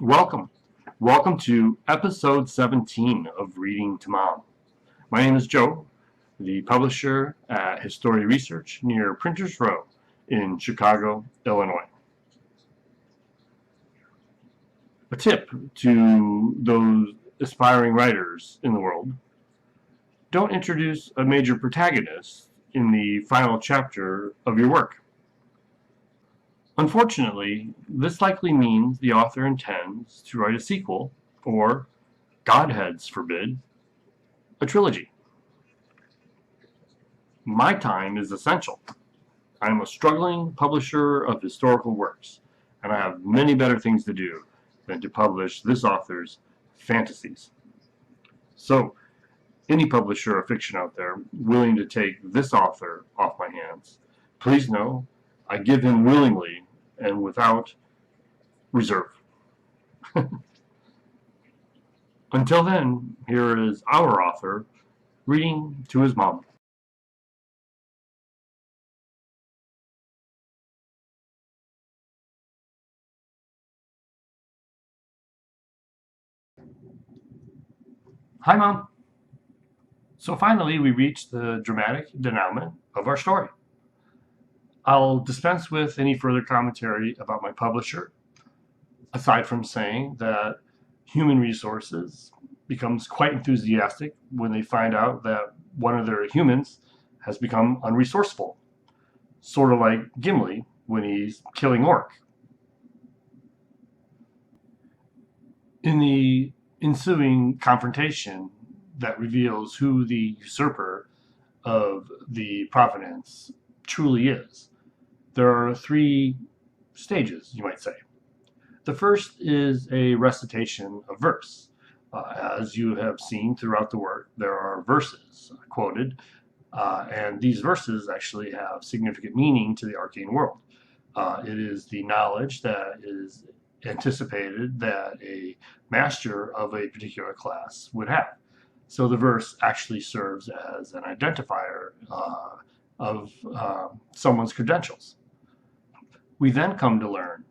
Welcome. Welcome to episode 17 of Reading to Mom. My name is Joe, the publisher at Historia Research near Printers Row in Chicago, Illinois. A tip to those aspiring writers in the world: don't introduce a major protagonist in the final chapter of your work. Unfortunately, this likely means the author intends to write a sequel, or, Godheads forbid, a trilogy. My time is essential. I am a struggling publisher of historical works, and I have many better things to do than to publish this author's fantasies. So, any publisher of fiction out there willing to take this author off my hands, please know I give him willingly and without reserve. Until then, here is our author reading to his mom. Hi, Mom. So finally, we reach the dramatic denouement of our story. I'll dispense with any further commentary about my publisher, aside from saying that Human Resources becomes quite enthusiastic when they find out that one of their humans has become unresourceful, sort of like Gimli when he's killing Orc. In the ensuing confrontation that reveals who the usurper of the Provenance truly is, there are three stages, you might say. The first is a recitation of verse. As you have seen throughout the work, there are verses quoted, and these verses actually have significant meaning to the arcane world. It is the knowledge that is anticipated that a master of a particular class would have. So the verse actually serves as an identifier of someone's credentials. We then come to learn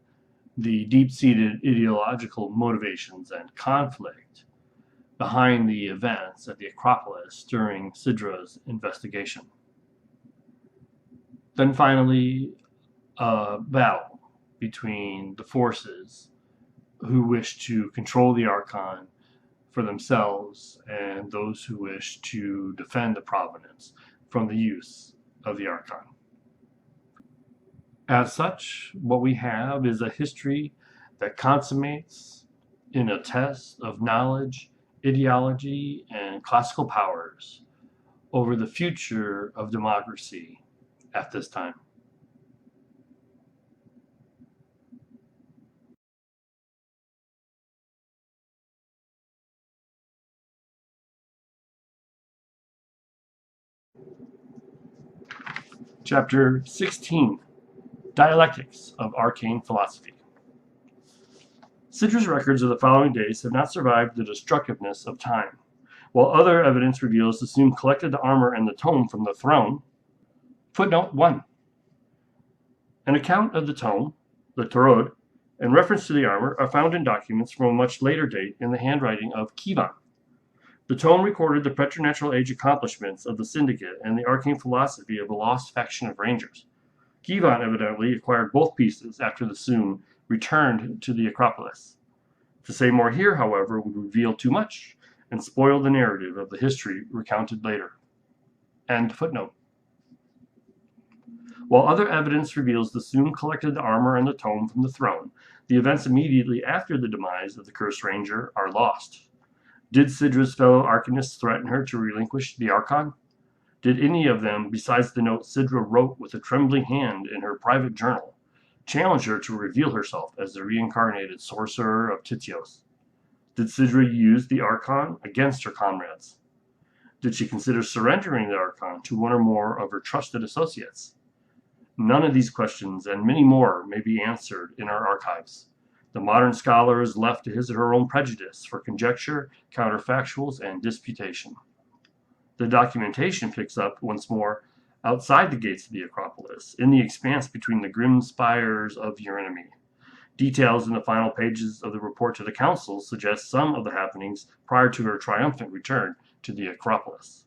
the deep-seated ideological motivations and conflict behind the events at the Acropolis during Sidra's investigation. Then finally, a battle between the forces who wish to control the Archon for themselves and those who wish to defend the Provenance from the use of the Archon. As such, what we have is a history that consummates in a test of knowledge, ideology, and classical powers over the future of democracy at this time. Chapter 16, Dialectics of Arcane Philosophy. Sidra's records of the following days have not survived the destructiveness of time. While other evidence reveals the Sum collected the armor and the tome from the throne. Footnote 1. An account of the tome, the Tarot, and reference to the armor are found in documents from a much later date in the handwriting of Kivan. The tome recorded the preternatural age accomplishments of the Syndicate and the arcane philosophy of a lost faction of Rangers. Kivan evidently acquired both pieces after the Sum returned to the Acropolis. To say more here, however, would reveal too much and spoil the narrative of the history recounted later. End footnote. While other evidence reveals the Sum collected the armor and the tome from the throne, the events immediately after the demise of the Cursed Ranger are lost. Did Sidra's fellow Arcanists threaten her to relinquish the Archon? Did any of them, besides the note Sidra wrote with a trembling hand in her private journal, challenge her to reveal herself as the reincarnated sorcerer of Titios? Did Sidra use the Archon against her comrades? Did she consider surrendering the Archon to one or more of her trusted associates? None of these questions and many more may be answered in our archives. The modern scholar is left to his or her own prejudice for conjecture, counterfactuals, and disputation. The documentation picks up once more outside the gates of the Acropolis, in the expanse between the grim spires of your enemy. Details in the final pages of the report to the council suggest some of the happenings prior to her triumphant return to the Acropolis.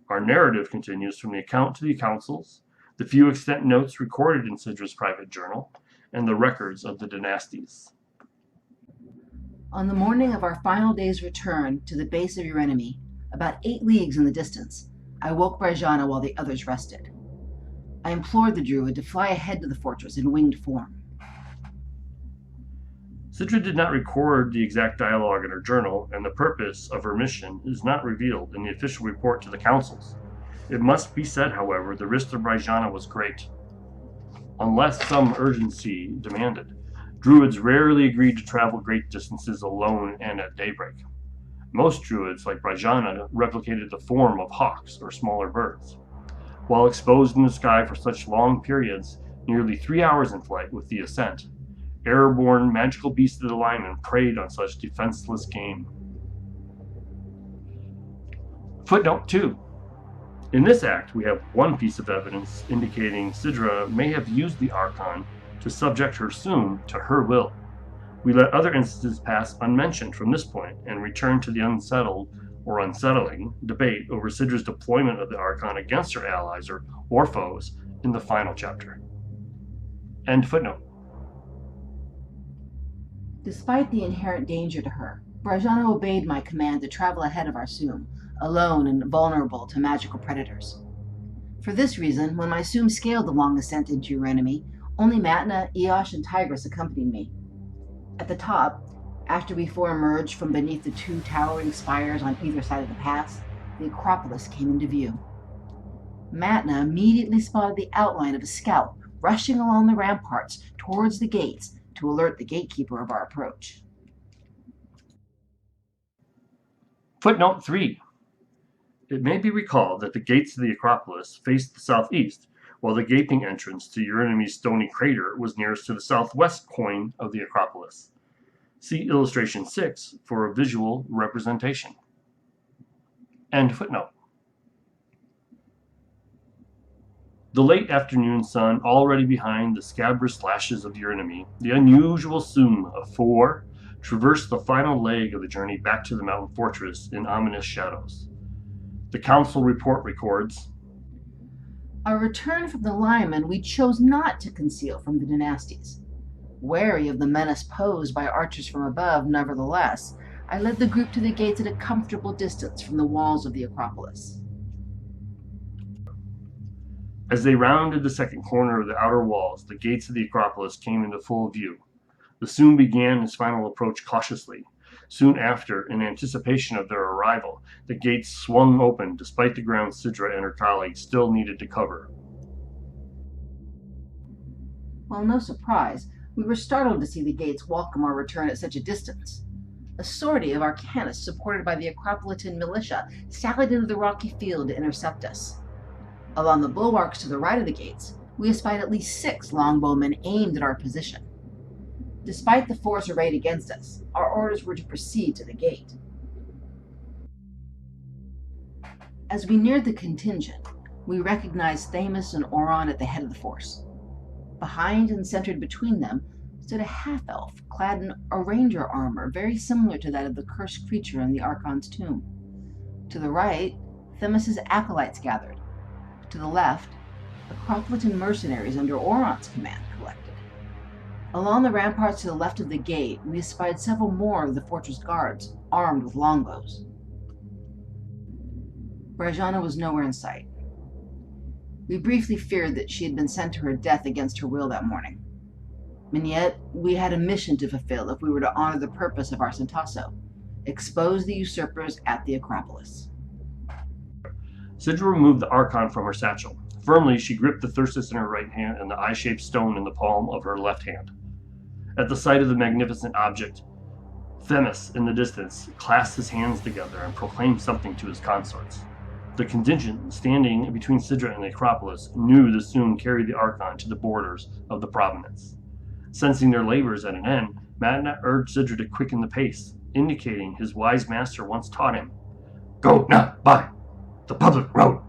Our narrative continues from the account to the councils, the few extant notes recorded in Sidra's private journal, and the records of the dynasties. On the morning of our final day's return to the base of your enemy, about 8 leagues in the distance, I woke Brajana while the others rested. I implored the druid to fly ahead to the fortress in winged form. Sidra did not record the exact dialogue in her journal, and the purpose of her mission is not revealed in the official report to the councils. It must be said, however, the risk to Brajana was great. Unless some urgency demanded, druids rarely agreed to travel great distances alone and at daybreak. Most druids, like Brajana, replicated the form of hawks or smaller birds. While exposed in the sky for such long periods, nearly 3 hours in flight with the ascent, airborne magical beasts of the lineman preyed on such defenseless game. Footnote 2. In this act, we have one piece of evidence indicating Sidra may have used the Archon to subject her Soom to her will. We let other instances pass unmentioned from this point and return to the unsettled or unsettling debate over Sidra's deployment of the Archon against her allies or foes in the final chapter. End footnote. Despite the inherent danger to her, Brajana obeyed my command to travel ahead of our Soom, alone and vulnerable to magical predators. For this reason, when my Soom scaled the long ascent into your enemy, only Matna, Eosh, and Tigris accompanied me. At the top, after we four emerged from beneath the 2 towering spires on either side of the pass, the Acropolis came into view. Matna immediately spotted the outline of a scout rushing along the ramparts towards the gates to alert the gatekeeper of our approach. Footnote 3. It may be recalled that the gates of the Acropolis faced the southeast, while the gaping entrance to your enemy's stony crater was nearest to the southwest coin of the Acropolis. See illustration 6 for a visual representation. End footnote. The late afternoon sun already behind the scabrous lashes of your enemy, the unusual Soom of 4 traversed the final leg of the journey back to the mountain fortress in ominous shadows. The council report records, Our return from the linemen we chose not to conceal from the dynasties. Wary of the menace posed by archers from above, nevertheless, I led the group to the gates at a comfortable distance from the walls of the Acropolis. As they rounded the second corner of the outer walls, the gates of the Acropolis came into full view. The Soom began its final approach cautiously. Soon after, in anticipation of their arrival, the gates swung open despite the ground Sidra and her colleagues still needed to cover. Well, no surprise, we were startled to see the gates welcome our return at such a distance. A sortie of arcanists supported by the Acropolitan militia sallied into the rocky field to intercept us. Along the bulwarks to the right of the gates, we espied at least 6 longbowmen aimed at our position. Despite the force arrayed against us, our orders were to proceed to the gate. As we neared the contingent, we recognized Thamus and Oron at the head of the force. Behind and centered between them stood a half-elf clad in a ranger armor very similar to that of the cursed creature in the Archon's tomb. To the right, Themis's acolytes gathered. To the left, Acropolitan mercenaries under Oron's command collected. Along the ramparts to the left of the gate, we espied several more of the fortress guards, armed with longbows. Brajana was nowhere in sight. We briefly feared that she had been sent to her death against her will that morning. And yet, we had a mission to fulfill if we were to honor the purpose of our Centasso, expose the usurpers at the Acropolis. Sidra removed the Archon from her satchel. Firmly, she gripped the thyrsus in her right hand and the eye-shaped stone in the palm of her left hand. At the sight of the magnificent object, Themis, in the distance, clasped his hands together and proclaimed something to his consorts. The contingent, standing between Sidra and the Acropolis, knew the Soom carried the Archon to the borders of the Provenance. Sensing their labors at an end, Matna urged Sidra to quicken the pace, indicating his wise master once taught him, "Go not by the public road."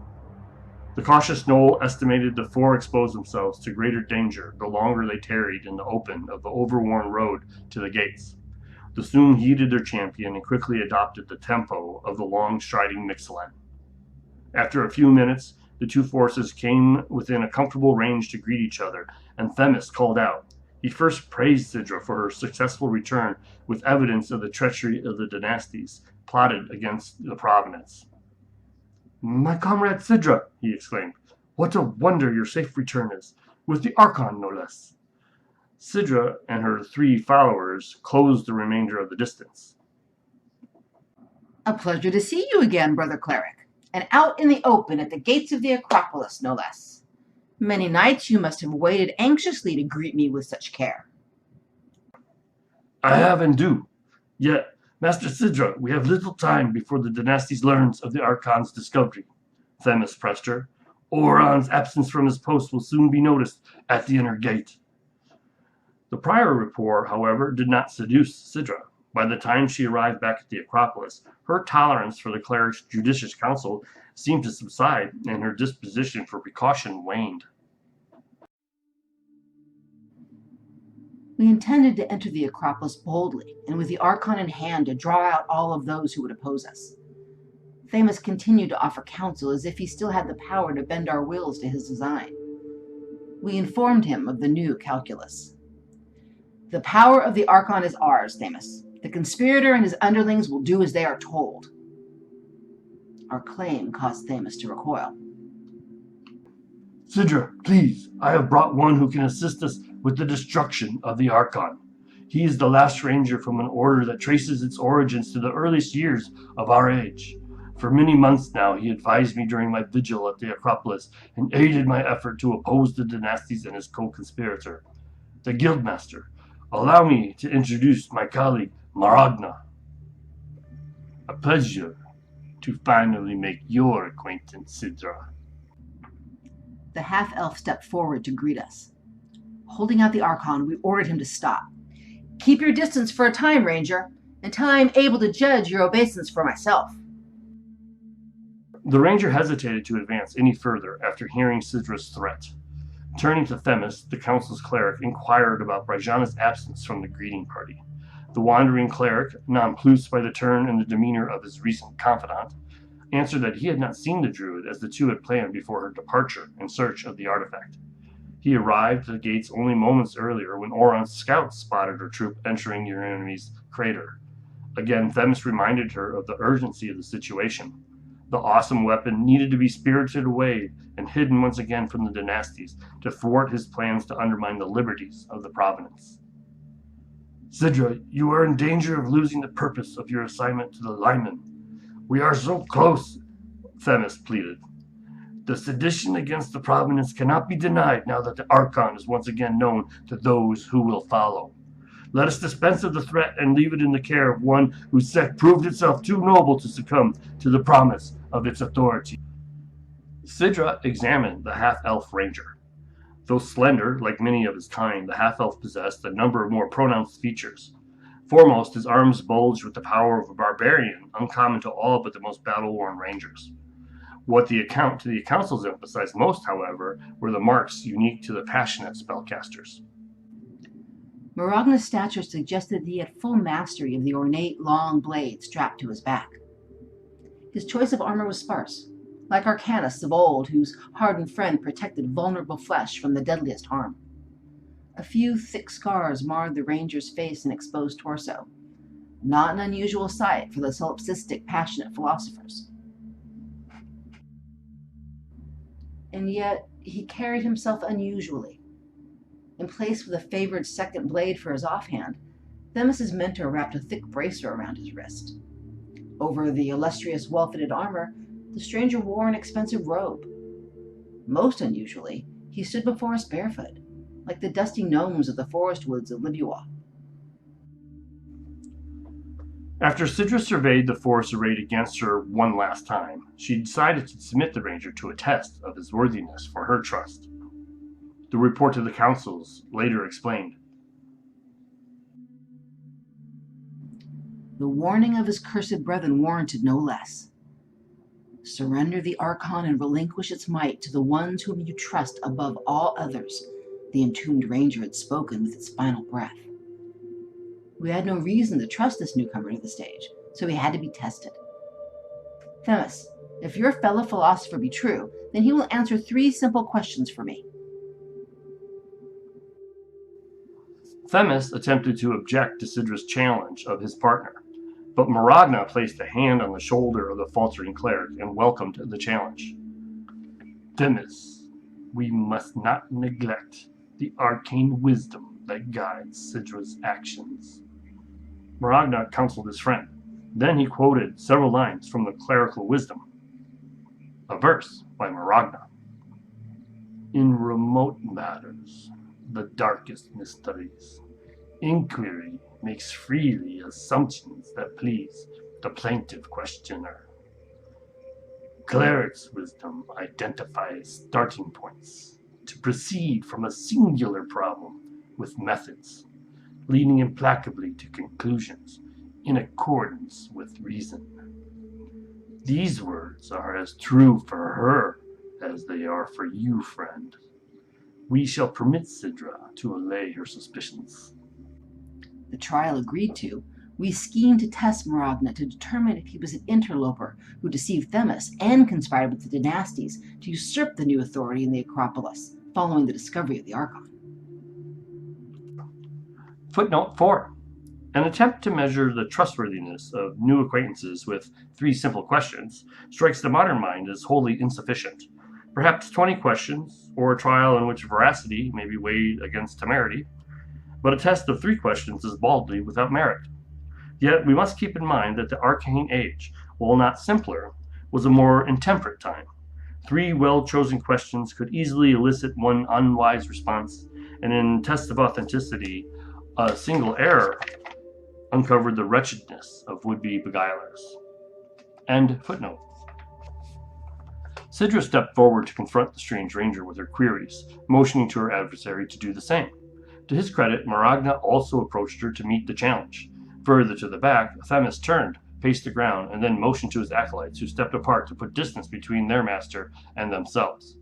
The cautious Noel estimated the four exposed themselves to greater danger the longer they tarried in the open of the overworn road to the gates. The Soong heeded their champion and quickly adopted the tempo of the long-striding Mixolydian. After a few minutes, the two forces came within a comfortable range to greet each other, and Themis called out. He first praised Sidra for her successful return with evidence of the treachery of the dynasties plotted against the Provenance. "My comrade Sidra," he exclaimed, "what a wonder your safe return is, with the Archon no less." Sidra and her three followers closed the remainder of the distance. A pleasure to see you again, brother cleric, and out in the open at the gates of the Acropolis, no less. Many nights you must have waited anxiously to greet me with such care. I have and do. Yet, Master Sidra, we have little time before the dynasties learns of the Archon's discovery. Themis pressed her. Oron's absence from his post will soon be noticed at the inner gate. The prior rapport, however, did not seduce Sidra. By the time she arrived back at the Acropolis, her tolerance for the cleric's judicious counsel seemed to subside, and her disposition for precaution waned. We intended to enter the Acropolis boldly, and with the Archon in hand to draw out all of those who would oppose us. Themis continued to offer counsel as if he still had the power to bend our wills to his design. We informed him of the new calculus. The power of the Archon is ours, Themis. The conspirator and his underlings will do as they are told. Our claim caused Themis to recoil. Sidra, please, I have brought one who can assist us with the destruction of the Archon. He is the last ranger from an order that traces its origins to the earliest years of our age. For many months now, he advised me during my vigil at the Acropolis and aided my effort to oppose the dynasties and his co-conspirator, the Guildmaster. Allow me to introduce my colleague, Maragna. A pleasure to finally make your acquaintance, Sidra. The half-elf stepped forward to greet us. Holding out the Archon, we ordered him to stop. Keep your distance for a time, Ranger, until I am able to judge your obeisance for myself. The ranger hesitated to advance any further after hearing Sidra's threat. Turning to Themis, the council's cleric inquired about Brajana's absence from the greeting party. The wandering cleric, nonplussed by the turn and the demeanor of his recent confidant, answered that he had not seen the druid as the two had planned before her departure in search of the artifact. He arrived at the gates only moments earlier when Oron's scouts spotted her troop entering your enemy's crater. Again, Themis reminded her of the urgency of the situation. The awesome weapon needed to be spirited away and hidden once again from the dynasties to thwart his plans to undermine the liberties of the Provenance. Sidra, you are in danger of losing the purpose of your assignment to the Lyman. We are so close, Themis pleaded. The sedition against the Provenance cannot be denied now that the Archon is once again known to those who will follow. Let us dispense of the threat and leave it in the care of one whose sect proved itself too noble to succumb to the promise of its authority. Sidra examined the half-elf ranger. Though slender, like many of his kind, the half-elf possessed a number of more pronounced features. Foremost, his arms bulged with the power of a barbarian, uncommon to all but the most battle-worn rangers. What the councils emphasized most, however, were the marks unique to the passionate spellcasters. Maragna's stature suggested that he had full mastery of the ornate long blade strapped to his back. His choice of armor was sparse, like arcanists of old whose hardened friend protected vulnerable flesh from the deadliest harm. A few thick scars marred the ranger's face and exposed torso, not an unusual sight for the solipsistic, passionate philosophers. And yet he carried himself unusually. In place with a favored second blade for his offhand, Themis's mentor wrapped a thick bracer around his wrist. Over the illustrious well-fitted armor, the stranger wore an expensive robe. Most unusually, he stood before us barefoot, like the dusty gnomes of the forest woods of Libua. After Sidra surveyed the force arrayed against her one last time, she decided to submit the ranger to a test of his worthiness for her trust. The report to the councils later explained. The warning of his cursed brethren warranted no less. Surrender the Archon and relinquish its might to the ones whom you trust above all others, the entombed ranger had spoken with its final breath. We had no reason to trust this newcomer to the stage, so he had to be tested. Themis, if your fellow philosopher be true, then he will answer 3 simple questions for me. Themis attempted to object to Sidra's challenge of his partner, but Maragna placed a hand on the shoulder of the faltering cleric and welcomed the challenge. Themis, we must not neglect the arcane wisdom that guides Sidra's actions. Maragna counseled his friend. Then he quoted several lines from the clerical wisdom. A verse by Maragna. In remote matters, the darkest mysteries, inquiry makes freely assumptions that please the plaintive questioner. Cleric's wisdom identifies starting points to proceed from a singular problem with methods, leading implacably to conclusions in accordance with reason. These words are as true for her as they are for you, friend. We shall permit Sidra to allay her suspicions. The trial agreed to, we schemed to test Maragna to determine if he was an interloper who deceived Themis and conspired with the dynasties to usurp the new authority in the Acropolis, following the discovery of the Archon. Footnote 4. An attempt to measure the trustworthiness of new acquaintances with 3 simple questions strikes the modern mind as wholly insufficient. Perhaps 20 questions, or a trial in which veracity may be weighed against temerity, but a test of 3 questions is baldly without merit. Yet we must keep in mind that the Arcane Age, while not simpler, was a more intemperate time. 3 well-chosen questions could easily elicit one unwise response, and in tests of authenticity, a single error uncovered the wretchedness of would-be beguilers. End footnote. Sidra stepped forward to confront the strange ranger with her queries, motioning to her adversary to do the same. To his credit, Maragna also approached her to meet the challenge. Further to the back, Themis turned, paced the ground, and then motioned to his acolytes, who stepped apart to put distance between their master and themselves.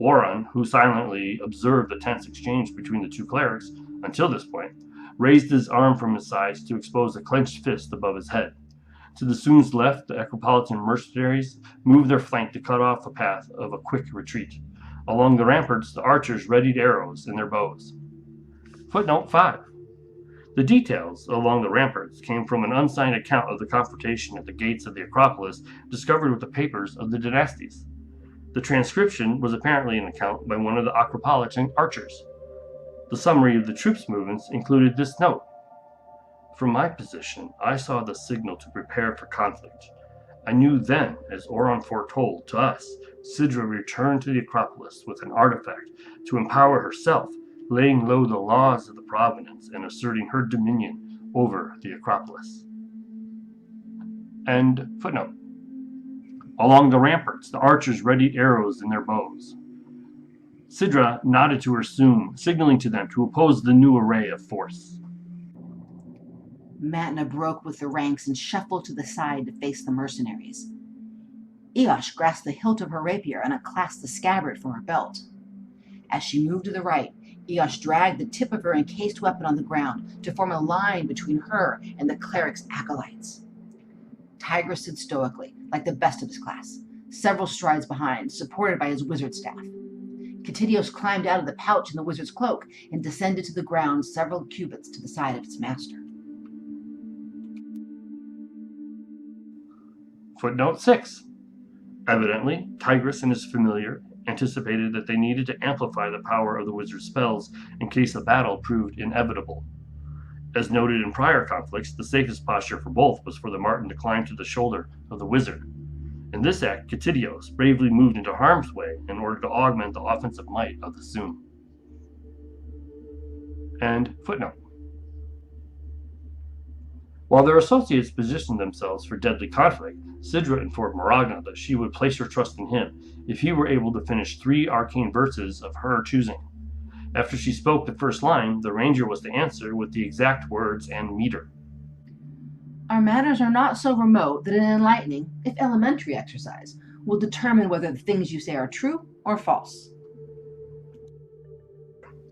Oron, who silently observed the tense exchange between the 2 clerics until this point, raised his arm from his sides to expose a clenched fist above his head. To the Soon's left, the Acropolitan mercenaries moved their flank to cut off the path of a quick retreat. Along the ramparts, the archers readied arrows in their bows. Footnote 5. The details along the ramparts came from an unsigned account of the confrontation at the gates of the Acropolis discovered with the papers of the dynasties. The transcription was apparently an account by one of the Acropolitan archers. The summary of the troops' movements included this note. From my position, I saw the signal to prepare for conflict. I knew then, as Oron foretold to us, Sidra returned to the Acropolis with an artifact to empower herself, laying low the laws of the Provenance and asserting her dominion over the Acropolis. End footnote. Along the ramparts, the archers readied arrows in their bows. Sidra nodded to her Soon, signaling to them to oppose the new array of force. Matna broke with the ranks and shuffled to the side to face the mercenaries. Eosh grasped the hilt of her rapier and unclasped the scabbard from her belt. As she moved to the right, Eosh dragged the tip of her encased weapon on the ground to form a line between her and the cleric's acolytes. Tigris stood stoically, like the best of his class, several strides behind, supported by his wizard staff. Katidios climbed out of the pouch in the wizard's cloak and descended to the ground several cubits to the side of its master. Footnote 6. Evidently, Tigris and his familiar anticipated that they needed to amplify the power of the wizard's spells in case a battle proved inevitable. As noted in prior conflicts, the safest posture for both was for the Marten to climb to the shoulder of the wizard. In this act, Katidios bravely moved into harm's way in order to augment the offensive might of the Soon. End footnote. While their associates positioned themselves for deadly conflict, Sidra informed Maragna that she would place her trust in him if he were able to finish 3 arcane verses of her choosing. After she spoke the first line, the ranger was to answer with the exact words and meter. Our matters are not so remote that an enlightening, if elementary exercise, will determine whether the things you say are true or false.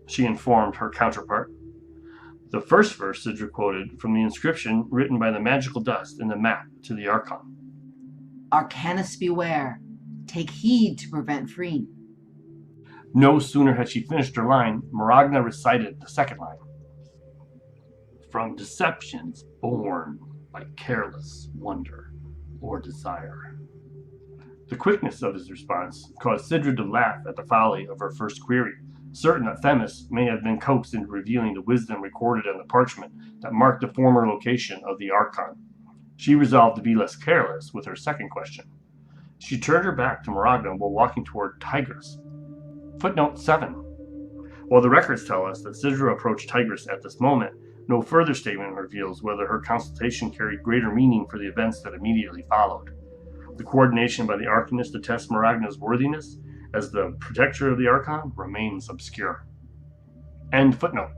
She informed her counterpart. The first verse Sidra quoted from the inscription written by the magical dust in the map to the Archon. Arcanists beware. Take heed to prevent freeing. No sooner had she finished her line, Maragna recited the second line. From deceptions born by careless wonder or desire. The quickness of his response caused Sidra to laugh at the folly of her first query, certain that Themis may have been coaxed into revealing the wisdom recorded on the parchment that marked the former location of the Archon. She resolved to be less careless with her second question. She turned her back to Maragna while walking toward Tigris. Footnote 7. While the records tell us that Sidra approached Tigris at this moment, no further statement reveals whether her consultation carried greater meaning for the events that immediately followed. The coordination by the Arcanist to test Maragna's worthiness as the protector of the Archon remains obscure. End footnote.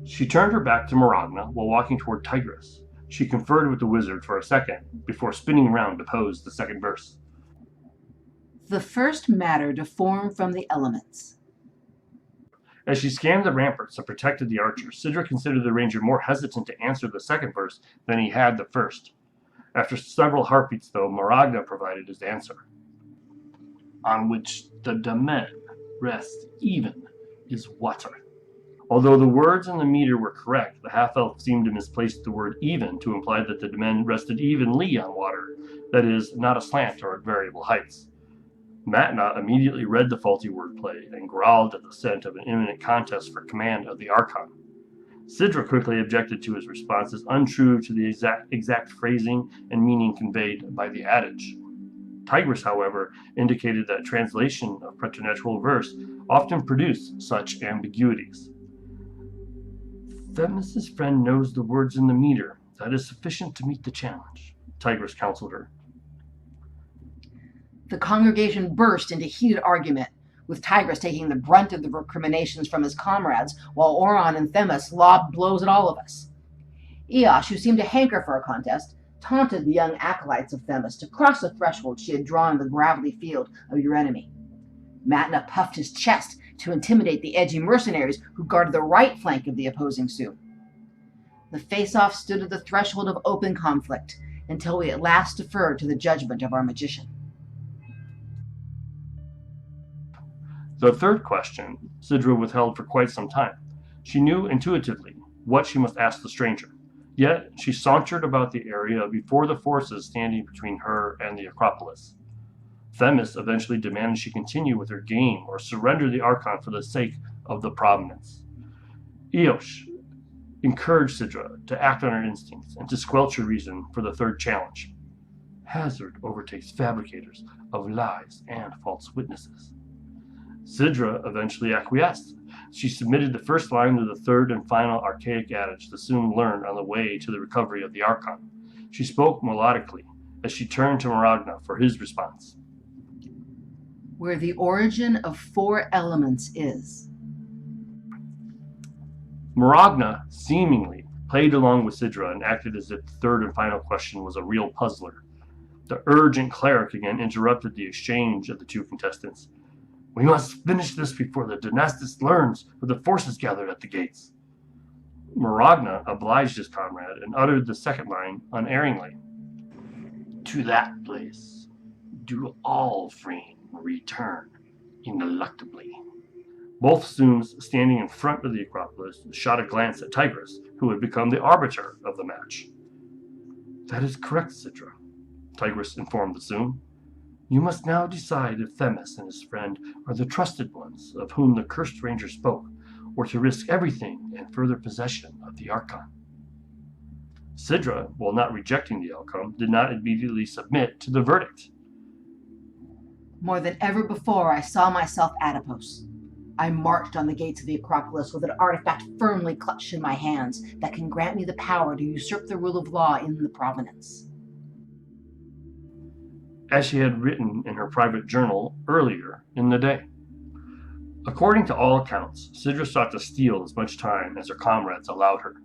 She turned her back to Maragna while walking toward Tigris. She conferred with the wizard for a second before spinning around to pose the second verse. The first matter to form from the elements. As she scanned the ramparts that protected the archer, Sidra considered the ranger more hesitant to answer the second verse than he had the first. After several heartbeats, though, Maragna provided his answer. On which the domain rests even is water. Although the words in the meter were correct, the half-elf seemed to misplace the word even to imply that the domain rested evenly on water, that is, not aslant or at variable heights. Matna immediately read the faulty wordplay and growled at the scent of an imminent contest for command of the Archon. Sidra quickly objected to his response as untrue to the exact phrasing and meaning conveyed by the adage. Tigris, however, indicated that translation of preternatural verse often produced such ambiguities. Themis's friend knows the words in the meter. That is sufficient to meet the challenge, Tigris counseled her. The congregation burst into heated argument, with Tigris taking the brunt of the recriminations from his comrades, while Oron and Themis lobbed blows at all of us. Eosh, who seemed to hanker for a contest, taunted the young acolytes of Themis to cross the threshold she had drawn in the gravelly field of your enemy. Matna puffed his chest to intimidate the edgy mercenaries who guarded the right flank of the opposing Sioux. The face-off stood at the threshold of open conflict until we at last deferred to the judgment of our magician. The third question Sidra withheld for quite some time. She knew intuitively what she must ask the stranger, yet she sauntered about the area before the forces standing between her and the Acropolis. Themis eventually demanded she continue with her game or surrender the Archon for the sake of the Provenance. Eosh encouraged Sidra to act on her instincts and to squelch her reason for the third challenge. Hazard overtakes fabricators of lies and false witnesses. Sidra eventually acquiesced. She submitted the first line of the third and final archaic adage the Soon learned on the way to the recovery of the Archon. She spoke melodically as she turned to Maragna for his response. Where the origin of 4 elements is. Maragna seemingly played along with Sidra and acted as if the third and final question was a real puzzler. The urgent cleric again interrupted the exchange of the two contestants. We must finish this before the dynastis learns of the forces gathered at the gates. Maragna obliged his comrade and uttered the second line unerringly. To that place do all freeing return ineluctably. Both Sooms standing in front of the Acropolis shot a glance at Tigris, who had become the arbiter of the match. That is correct, Sidra, Tigris informed the Soom. You must now decide if Themis and his friend are the trusted ones of whom the cursed ranger spoke, or to risk everything in further possession of the Archon. Sidra, while not rejecting the outcome, did not immediately submit to the verdict. More than ever before, I saw myself adipose. I marched on the gates of the Acropolis with an artifact firmly clutched in my hands that can grant me the power to usurp the rule of law in the Provenance. As she had written in her private journal earlier in the day. According to all accounts, Sidra sought to steal as much time as her comrades allowed her.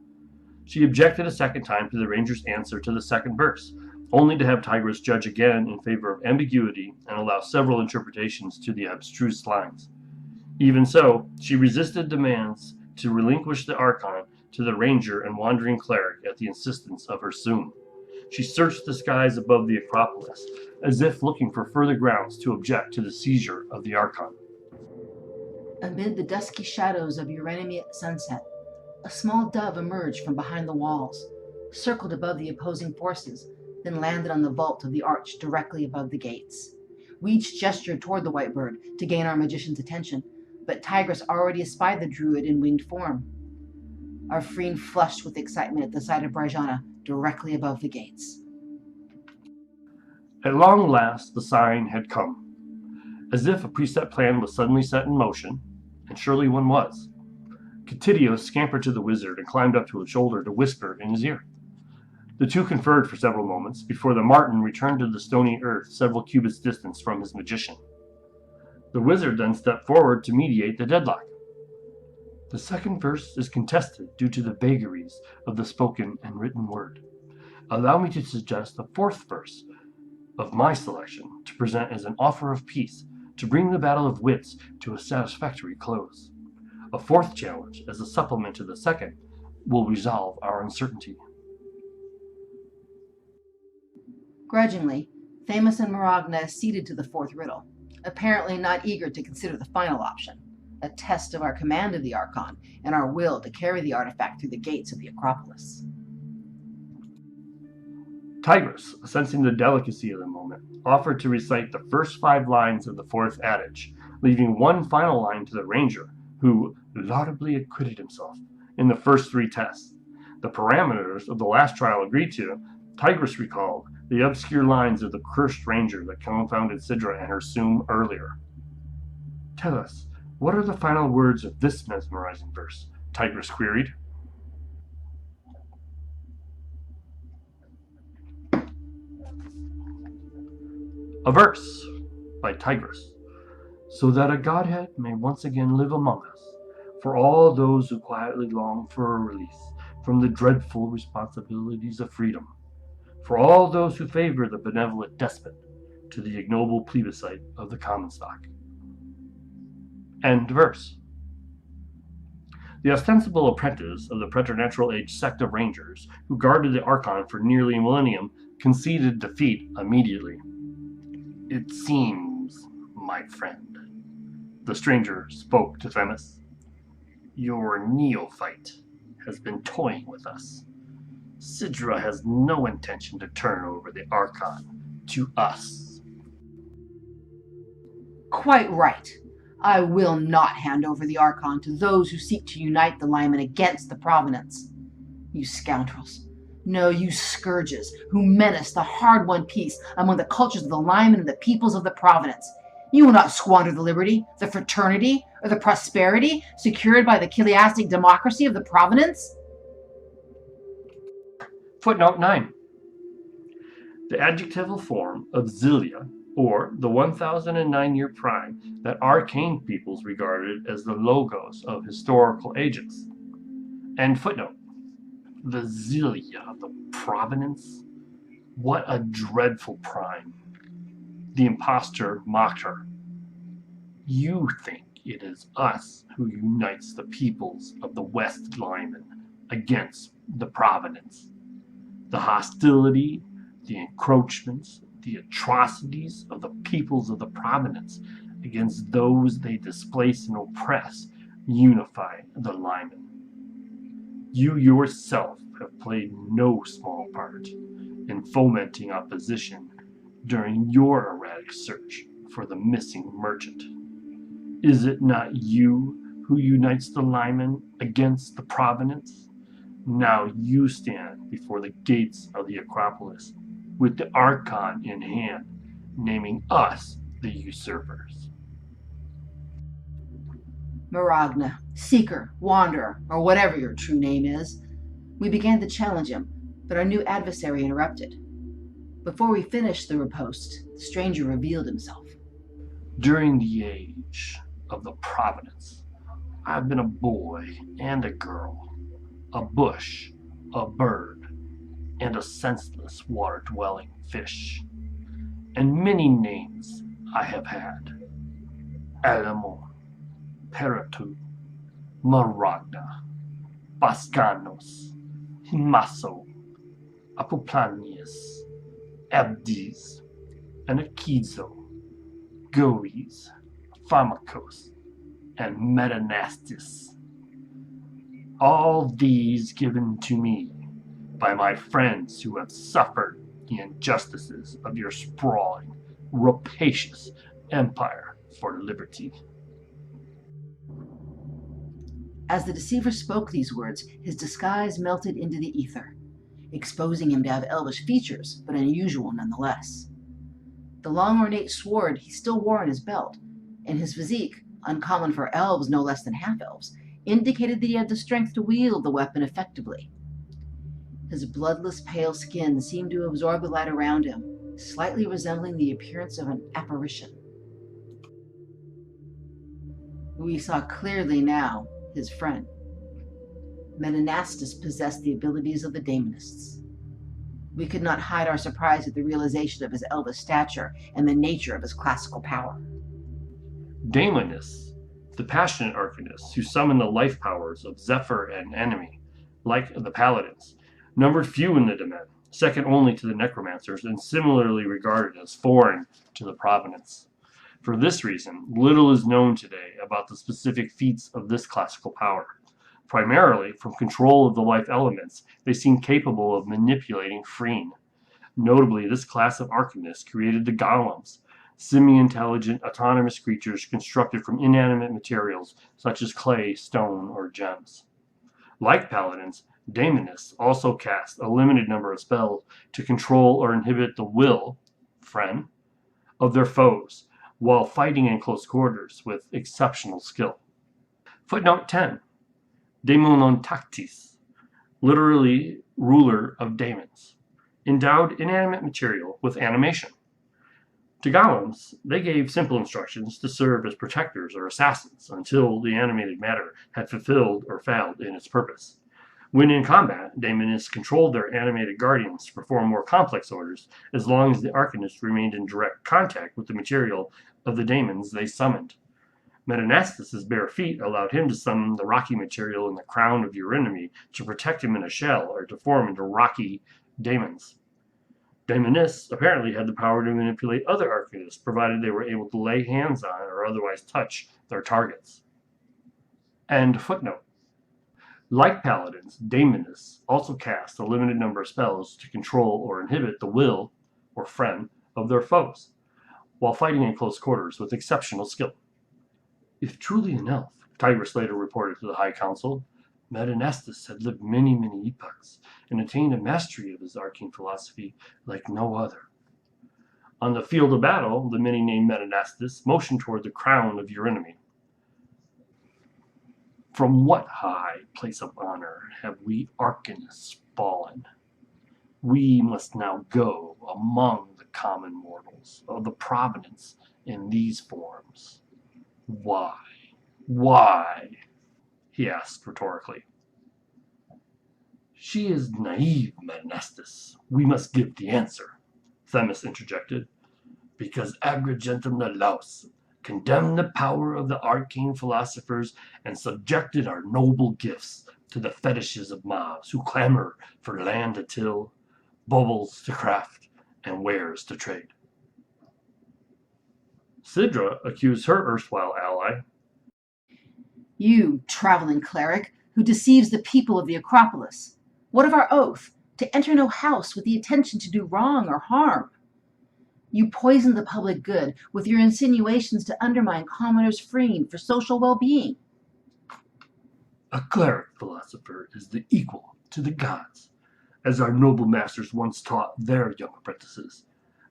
She objected a second time to the ranger's answer to the second verse, only to have Tigress judge again in favor of ambiguity and allow several interpretations to the abstruse lines. Even so, she resisted demands to relinquish the Archon to the Ranger and Wandering Cleric at the insistence of her Soom. She searched the skies above the Acropolis, as if looking for further grounds to object to the seizure of the Archon. Amid the dusky shadows of Euronymia sunset, a small dove emerged from behind the walls, circled above the opposing forces, then landed on the vault of the arch directly above the gates. We each gestured toward the white bird to gain our magician's attention, but Tigress already espied the druid in winged form. Our friend flushed with excitement at the sight of Brajana directly above the gates. At long last, the sign had come. As if a preset plan was suddenly set in motion, and surely one was. Cotidios scampered to the wizard and climbed up to his shoulder to whisper in his ear. The two conferred for several moments before the marten returned to the stony earth several cubits distance from his magician. The wizard then stepped forward to mediate the deadlock. The second verse is contested due to the vagaries of the spoken and written word. Allow me to suggest a fourth verse of my selection to present as an offer of peace to bring the battle of wits to a satisfactory close. A fourth challenge, as a supplement to the second, will resolve our uncertainty. Grudgingly, Thamus and Maragna acceded to the fourth riddle, apparently not eager to consider the final option, a test of our command of the Archon and our will to carry the artifact through the gates of the Acropolis. Tigress, sensing the delicacy of the moment, offered to recite the first 5 lines of the fourth adage, leaving one final line to the Ranger, who laudably acquitted himself in the first 3 tests. The parameters of the last trial agreed to, Tigress recalled the obscure lines of the cursed Ranger that confounded Sidra and her Soom earlier. "Tell us, what are the final words of this mesmerizing verse?" Tigress queried. A verse by Tigress. "So that a godhead may once again live among us, for all those who quietly long for a release from the dreadful responsibilities of freedom, for all those who favor the benevolent despot to the ignoble plebiscite of the common stock." End verse. The ostensible apprentice of the preternatural age sect of Rangers, who guarded the Archon for nearly a millennium, conceded defeat immediately. "It seems, my friend," the stranger spoke to Themis, "your neophyte has been toying with us. Sidra has no intention to turn over the Archon to us." Quite right. I will not hand over the Archon to those who seek to unite the Lyman against the Provenance. You scoundrels. No, you scourges, who menace the hard-won peace among the cultures of the Lyman and the peoples of the Provenance. You will not squander the liberty, the fraternity, or the prosperity secured by the chiliastic democracy of the Provenance. Footnote 9. The adjectival form of Zilia, or the 1009-year prime that arcane peoples regarded as the logos of historical ages. End footnote. The Zilia, the Provenance? What a dreadful prime. The impostor mocked her. "You think it is us who unites the peoples of the West Lyman against the Provenance. The hostility, the encroachments, the atrocities of the peoples of the Provenance against those they displace and oppress unify the Lyman. You yourself have played no small part in fomenting opposition during your erratic search for the missing merchant. Is it not you who unites the Lyman against the Provenance? Now you stand before the gates of the Acropolis with the Archon in hand, naming us the usurpers." Maragna, Seeker, Wanderer, or whatever your true name is. We began to challenge him, but our new adversary interrupted. Before we finished the riposte, the stranger revealed himself. "During the age of the Provenance, I've been a boy and a girl, a bush, a bird, and a senseless water-dwelling fish. And many names I have had. Alamon, Peratu, Maragna, Bascanos, Himaso, Apoplanius, Abdes, Anakizo, Goes, Pharmacos, and Metanastis. All these given to me by my friends who have suffered the injustices of your sprawling, rapacious empire for liberty. As the deceiver spoke these words, his disguise melted into the ether, exposing him to have elvish features, but unusual nonetheless. The long ornate sword he still wore in his belt, and his physique, uncommon for elves no less than half-elves, indicated that he had the strength to wield the weapon effectively. His bloodless, pale skin seemed to absorb the light around him, slightly resembling the appearance of an apparition. We saw clearly now his friend. Metanastis possessed the abilities of the Daemonists. We could not hide our surprise at the realization of his elvish stature and the nature of his classical power. Daemonus, the passionate arcanists who summon the life powers of Zephyr and Enemy, like the Paladins, numbered few in the domain, second only to the Necromancers, and similarly regarded as foreign to the Provenance. For this reason, little is known today about the specific feats of this classical power. Primarily, from control of the life elements, they seem capable of manipulating Freen. Notably, this class of arcanists created the golems, semi-intelligent, autonomous creatures constructed from inanimate materials such as clay, stone, or gems. Like paladins, daemonists also cast a limited number of spells to control or inhibit the will, friend, of their foes, while fighting in close quarters with exceptional skill. Footnote 10. Daemonontactis, literally ruler of daemons, endowed inanimate material with animation. To golems, they gave simple instructions to serve as protectors or assassins until the animated matter had fulfilled or failed in its purpose. When in combat, daemonists controlled their animated guardians to perform more complex orders as long as the arcanist remained in direct contact with the material of the daemons they summoned. Metanastis' bare feet allowed him to summon the rocky material in the crown of your enemy to protect him in a shell or to form into rocky daemons. Daemonists apparently had the power to manipulate other arcanists, provided they were able to lay hands on or otherwise touch their targets. End footnote. Like paladins, daemonists also cast a limited number of spells to control or inhibit the will, or friend, of their foes, while fighting in close quarters with exceptional skill. If truly an elf, Tigress later reported to the High Council, Metanastis had lived many, many epochs and attained a mastery of his arcane philosophy like no other. On the field of battle, the many-named Metanastis motioned toward the crown of your enemy. From what high place of honor have we arcanists fallen? We must now go among the common mortals of the Provenance in these forms. Why? Why? He asked rhetorically. She is naive, Metanastis. We must give the answer, Themis interjected. Because Agrigentum the Laus condemned the power of the arcane philosophers and subjected our noble gifts to the fetishes of mobs who clamor for land to till, baubles to craft, and wares to trade. Sidra accused her erstwhile ally. You, traveling cleric, who deceives the people of the Acropolis. What of our oath, to enter no house with the intention to do wrong or harm? You poison the public good with your insinuations to undermine commoners' freeing for social well-being. A cleric philosopher is the equal to the gods, as our noble masters once taught their young apprentices,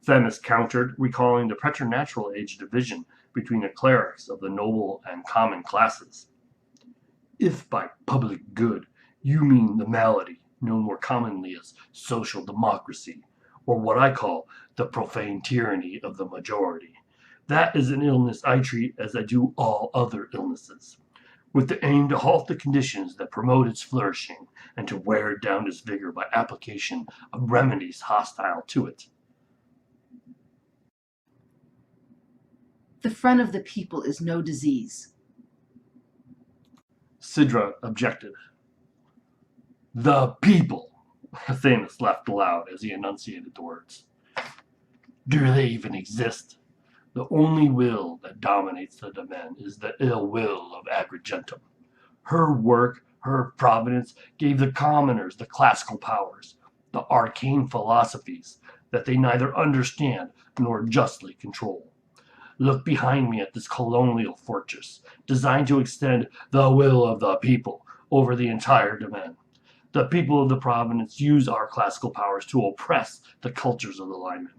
Themis countered, recalling the preternatural age division between the clerics of the noble and common classes. If by public good you mean the malady known more commonly as social democracy, or what I call the profane tyranny of the majority, that is an illness I treat as I do all other illnesses, with the aim to halt the conditions that promote its flourishing and to wear down its vigor by application of remedies hostile to it. The friend of the people is no disease. Sidra objected. The people, Thanos laughed aloud as he enunciated the words. Do they even exist? The only will that dominates the domain is the ill will of Agrigentum. Her work, her providence, gave the commoners the classical powers, the arcane philosophies that they neither understand nor justly control. Look behind me at this colonial fortress, designed to extend the will of the people over the entire domain. The people of the Provenance use our classical powers to oppress the cultures of the linemen.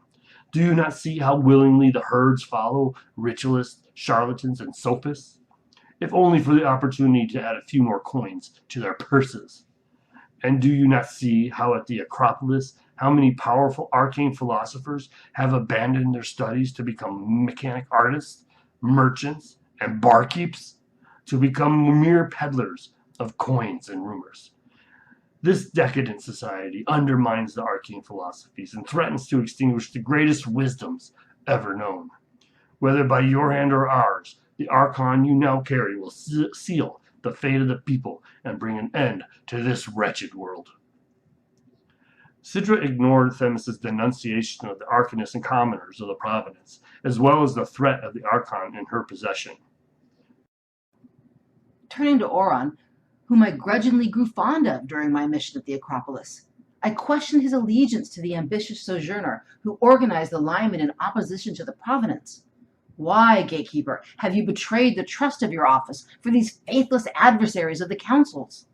Do you not see how willingly the herds follow ritualists, charlatans, and sophists? If only for the opportunity to add a few more coins to their purses. And do you not see how at the Acropolis, how many powerful arcane philosophers have abandoned their studies to become mechanic artists, merchants, and barkeeps, to become mere peddlers of coins and rumors? This decadent society undermines the arcane philosophies and threatens to extinguish the greatest wisdoms ever known. Whether by your hand or ours, the Archon you now carry will seal the fate of the people and bring an end to this wretched world. Sidra ignored Themis' denunciation of the Arcanists and commoners of the Provenance, as well as the threat of the Archon in her possession. Turning to Oron, whom I grudgingly grew fond of during my mission at the Acropolis, I questioned his allegiance to the ambitious sojourner who organized the linemen in opposition to the Provenance. Why, gatekeeper, have you betrayed the trust of your office for these faithless adversaries of the councils?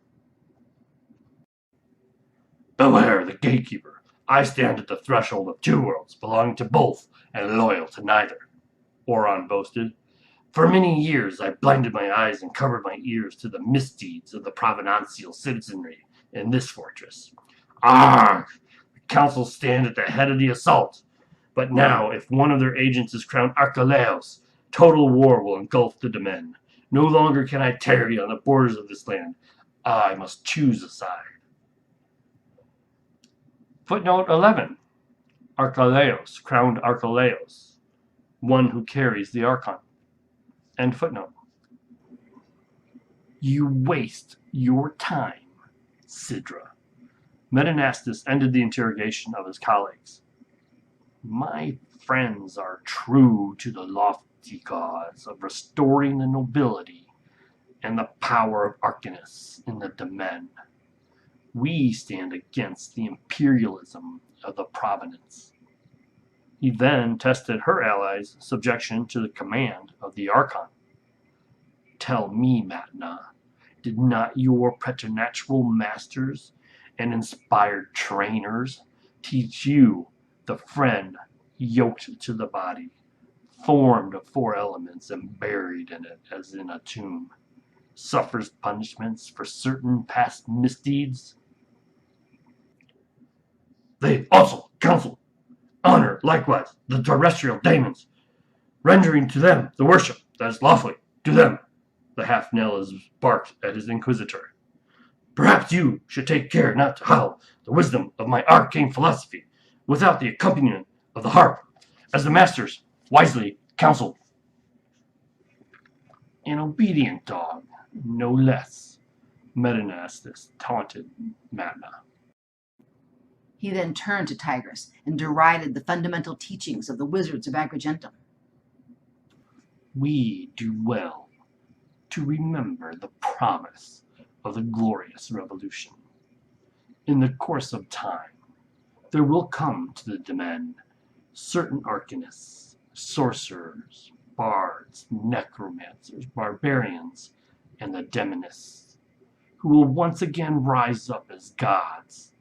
Beware the gatekeeper. I stand at the threshold of two worlds, belonging to both and loyal to neither, Oron boasted. For many years I blinded my eyes and covered my ears to the misdeeds of the provenancial citizenry in this fortress. Ah! The council stand at the head of the assault. But now, if one of their agents is crowned Archelaus, total war will engulf the domain. No longer can I tarry on the borders of this land. I must choose a side. Footnote 11. Archelaus, crowned Archelaus, one who carries the Archon. End footnote. You waste your time, Sidra. Metanastus ended the interrogation of his colleagues. My friends are true to the lofty cause of restoring the nobility and the power of Arcanists in the domain. We stand against the imperialism of the Provenance. He then tested her allies' subjection to the command of the Archon. Tell me, Matna, did not your preternatural masters and inspired trainers teach you, the friend yoked to the body, formed of four elements and buried in it as in a tomb, suffers punishments for certain past misdeeds? They also counsel honor likewise the terrestrial daemons, rendering to them the worship that is lawfully to them. The half-Nell barked at his inquisitor. Perhaps you should take care not to howl the wisdom of my arcane philosophy without the accompaniment of the harp, as the masters wisely counsel. An obedient dog, no less, Metanastus taunted Matna. He then turned to Tigris and derided the fundamental teachings of the wizards of Agrigentum. We do well to remember the promise of the glorious revolution. In the course of time, there will come to the domain certain arcanists, sorcerers, bards, necromancers, barbarians, and the demonists, who will once again rise up as gods,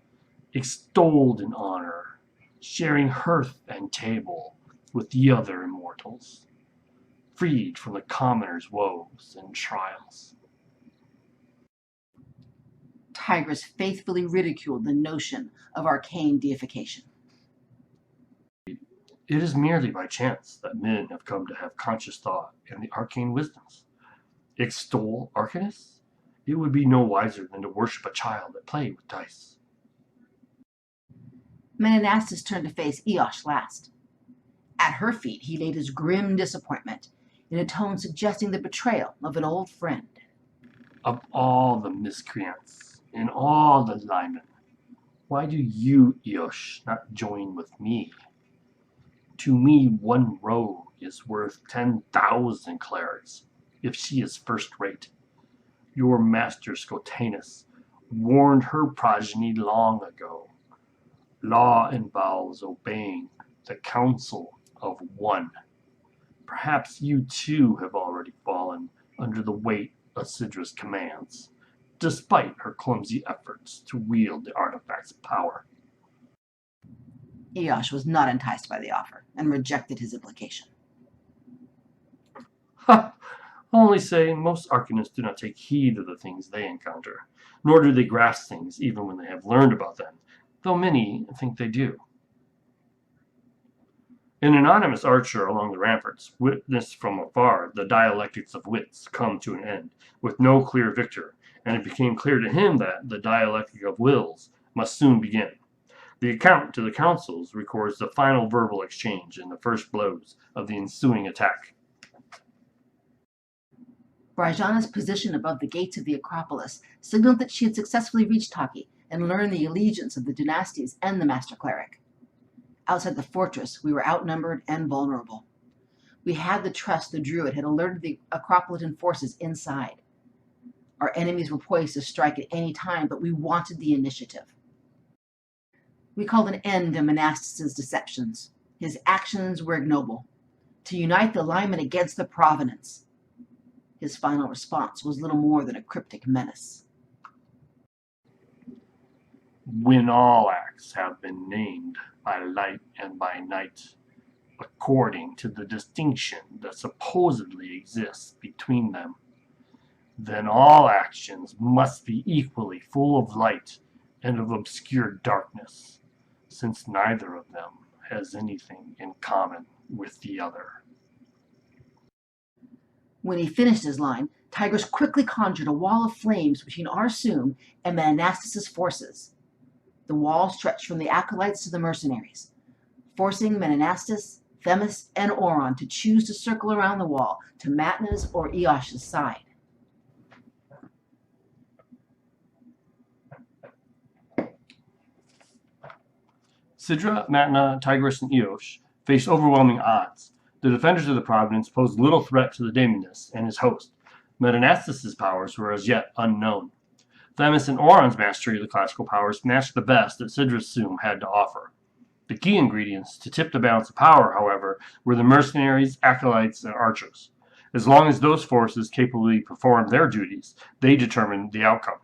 extolled in honor, sharing hearth and table with the other immortals, freed from the commoners' woes and trials. Tigris faithfully ridiculed the notion of arcane deification. It is merely by chance that men have come to have conscious thought and the arcane wisdoms. Extol Arcanus? It would be no wiser than to worship a child at play with dice. Menanastus turned to face Eosh last. At her feet he laid his grim disappointment, in a tone suggesting the betrayal of an old friend. Of all the miscreants in all the linemen, why do you, Eosh, not join with me? To me, one rogue is worth 10,000 clerics, if she is first-rate. Your master Scotanus warned her progeny long ago. Law involves obeying the counsel of one. Perhaps you too have already fallen under the weight of Sidra's commands, despite her clumsy efforts to wield the artifact's power. Eosh was not enticed by the offer, and rejected his implication. Ha! Only say most Arcanists do not take heed of the things they encounter, nor do they grasp things even when they have learned about them, though many think they do. An anonymous archer along the ramparts witnessed from afar the dialectics of wits come to an end, with no clear victor, and it became clear to him that the dialectic of wills must soon begin. The account to the councils records the final verbal exchange and the first blows of the ensuing attack. Brajana's position above the gates of the Acropolis signaled that she had successfully reached Taki and learned the allegiance of the dynasties and the Master Cleric. Outside the fortress, we were outnumbered and vulnerable. We had the trust the Druid had alerted the Acropolitan forces inside. Our enemies were poised to strike at any time, but we wanted the initiative. We called an end to Menastus' deceptions. His actions were ignoble. To unite the linemen against the Provenance. His final response was little more than a cryptic menace. When all acts have been named by light and by night, according to the distinction that supposedly exists between them, then all actions must be equally full of light and of obscure darkness, since neither of them has anything in common with the other. When he finished his line, Tigris quickly conjured a wall of flames between Arsum and Menastus' forces. The wall stretched from the acolytes to the mercenaries, forcing Menastus, Themis, and Oron to choose to circle around the wall to Matna's or Eosh's side. Sidra, Matna, Tigris, and Eosh faced overwhelming odds. The defenders of the Providence posed little threat to the Daemoness and his host. Menastus' powers were as yet unknown. Themis and Oron's mastery of the classical powers matched the best that Sidra's Sum had to offer. The key ingredients to tip the balance of power, however, were the mercenaries, acolytes, and archers. As long as those forces capably performed their duties, they determined the outcome.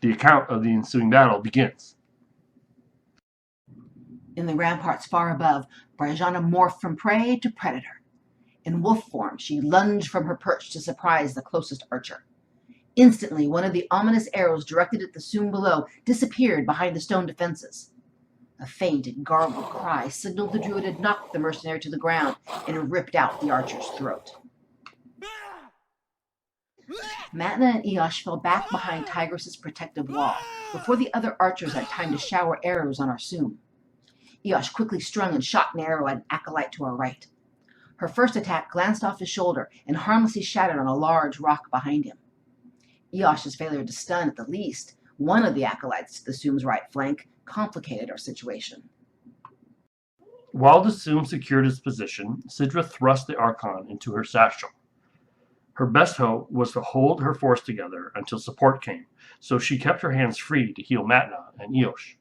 The account of the ensuing battle begins. In the ramparts far above, Brajana morphed from prey to predator. In wolf form, she lunged from her perch to surprise the closest archer. Instantly, one of the ominous arrows directed at the Sum below disappeared behind the stone defenses. A faint and garbled cry signaled the Druid had knocked the mercenary to the ground and ripped out the archer's throat. Matna and Eosh fell back behind Tigris' protective wall before the other archers had time to shower arrows on our Sum. Eosh quickly strung and shot an arrow at an acolyte to our right. Her first attack glanced off his shoulder and harmlessly shattered on a large rock behind him. Eosh's failure to stun at the least one of the acolytes to the Sum's right flank complicated our situation. While the Sum secured his position, Sidra thrust the Archon into her satchel. Her best hope was to hold her force together until support came, so she kept her hands free to heal Matna and Eosh.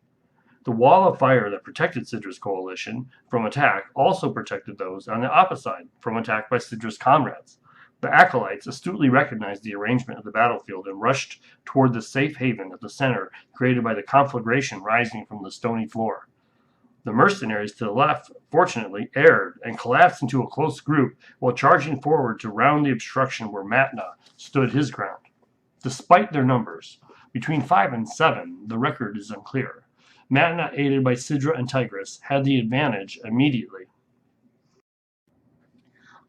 The wall of fire that protected Sidra's coalition from attack also protected those on the opposite side from attack by Sidra's comrades. The acolytes astutely recognized the arrangement of the battlefield and rushed toward the safe haven at the center created by the conflagration rising from the stony floor. The mercenaries to the left, fortunately, erred and collapsed into a close group while charging forward to round the obstruction where Matna stood his ground. Despite their numbers, between 5 and 7, the record is unclear. Matna, aided by Sidra and Tigris, had the advantage immediately.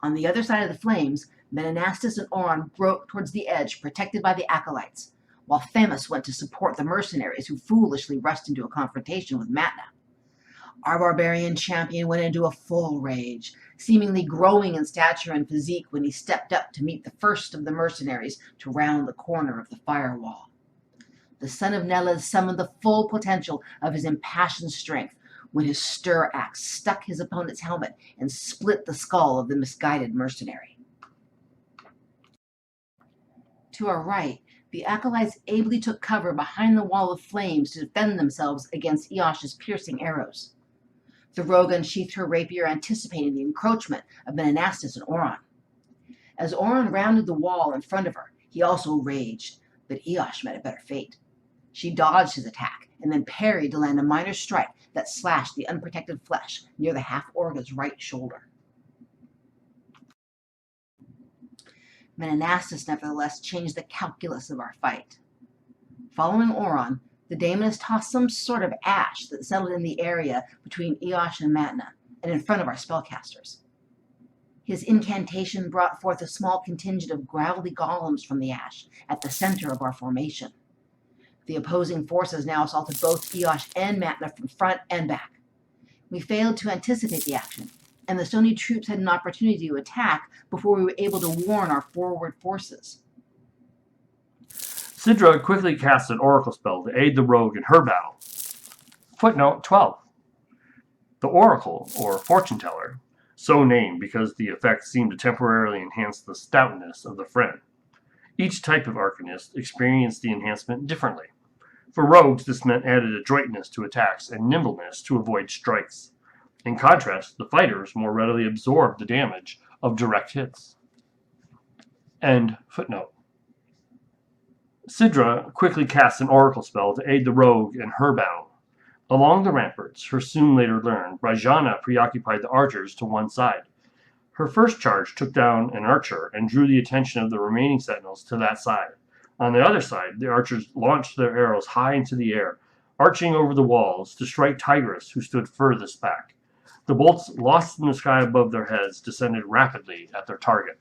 On the other side of the flames, Menanastus and Oron broke towards the edge, protected by the acolytes, while Themis went to support the mercenaries who foolishly rushed into a confrontation with Matna. Our barbarian champion went into a full rage, seemingly growing in stature and physique when he stepped up to meet the first of the mercenaries to round the corner of the firewall. The son of Neles summoned the full potential of his impassioned strength when his stir axe stuck his opponent's helmet and split the skull of the misguided mercenary. To our right, the acolytes ably took cover behind the wall of flames to defend themselves against Eosh's piercing arrows. The rogue unsheathed her rapier, anticipating the encroachment of Menanastus and Oron. As Oron rounded the wall in front of her, he also raged, but Eosh met a better fate. She dodged his attack and then parried to land a minor strike that slashed the unprotected flesh near the half-Orga's right shoulder. Menanastus nevertheless changed the calculus of our fight. Following Oron, the daemoness tossed some sort of ash that settled in the area between Eosh and Matna, and in front of our spellcasters. His incantation brought forth a small contingent of gravelly golems from the ash at the center of our formation. The opposing forces now assaulted both Eosh and Matna from front and back. We failed to anticipate the action, and the stony troops had an opportunity to attack before we were able to warn our forward forces. Sidra quickly cast an oracle spell to aid the rogue in her battle. Footnote 12. The oracle, or fortune teller, so named because the effect seemed to temporarily enhance the stoutness of the friend. Each type of arcanist experienced the enhancement differently. For rogues, this meant added adroitness to attacks and nimbleness to avoid strikes. In contrast, the fighters more readily absorbed the damage of direct hits. End footnote. Sidra quickly cast an oracle spell to aid the rogue in her battle. Along the ramparts, her soon later learned, Rajana preoccupied the archers to one side. Her first charge took down an archer and drew the attention of the remaining sentinels to that side. On the other side, the archers launched their arrows high into the air, arching over the walls to strike Tigris, who stood furthest back. The bolts, lost in the sky above their heads, descended rapidly at their target.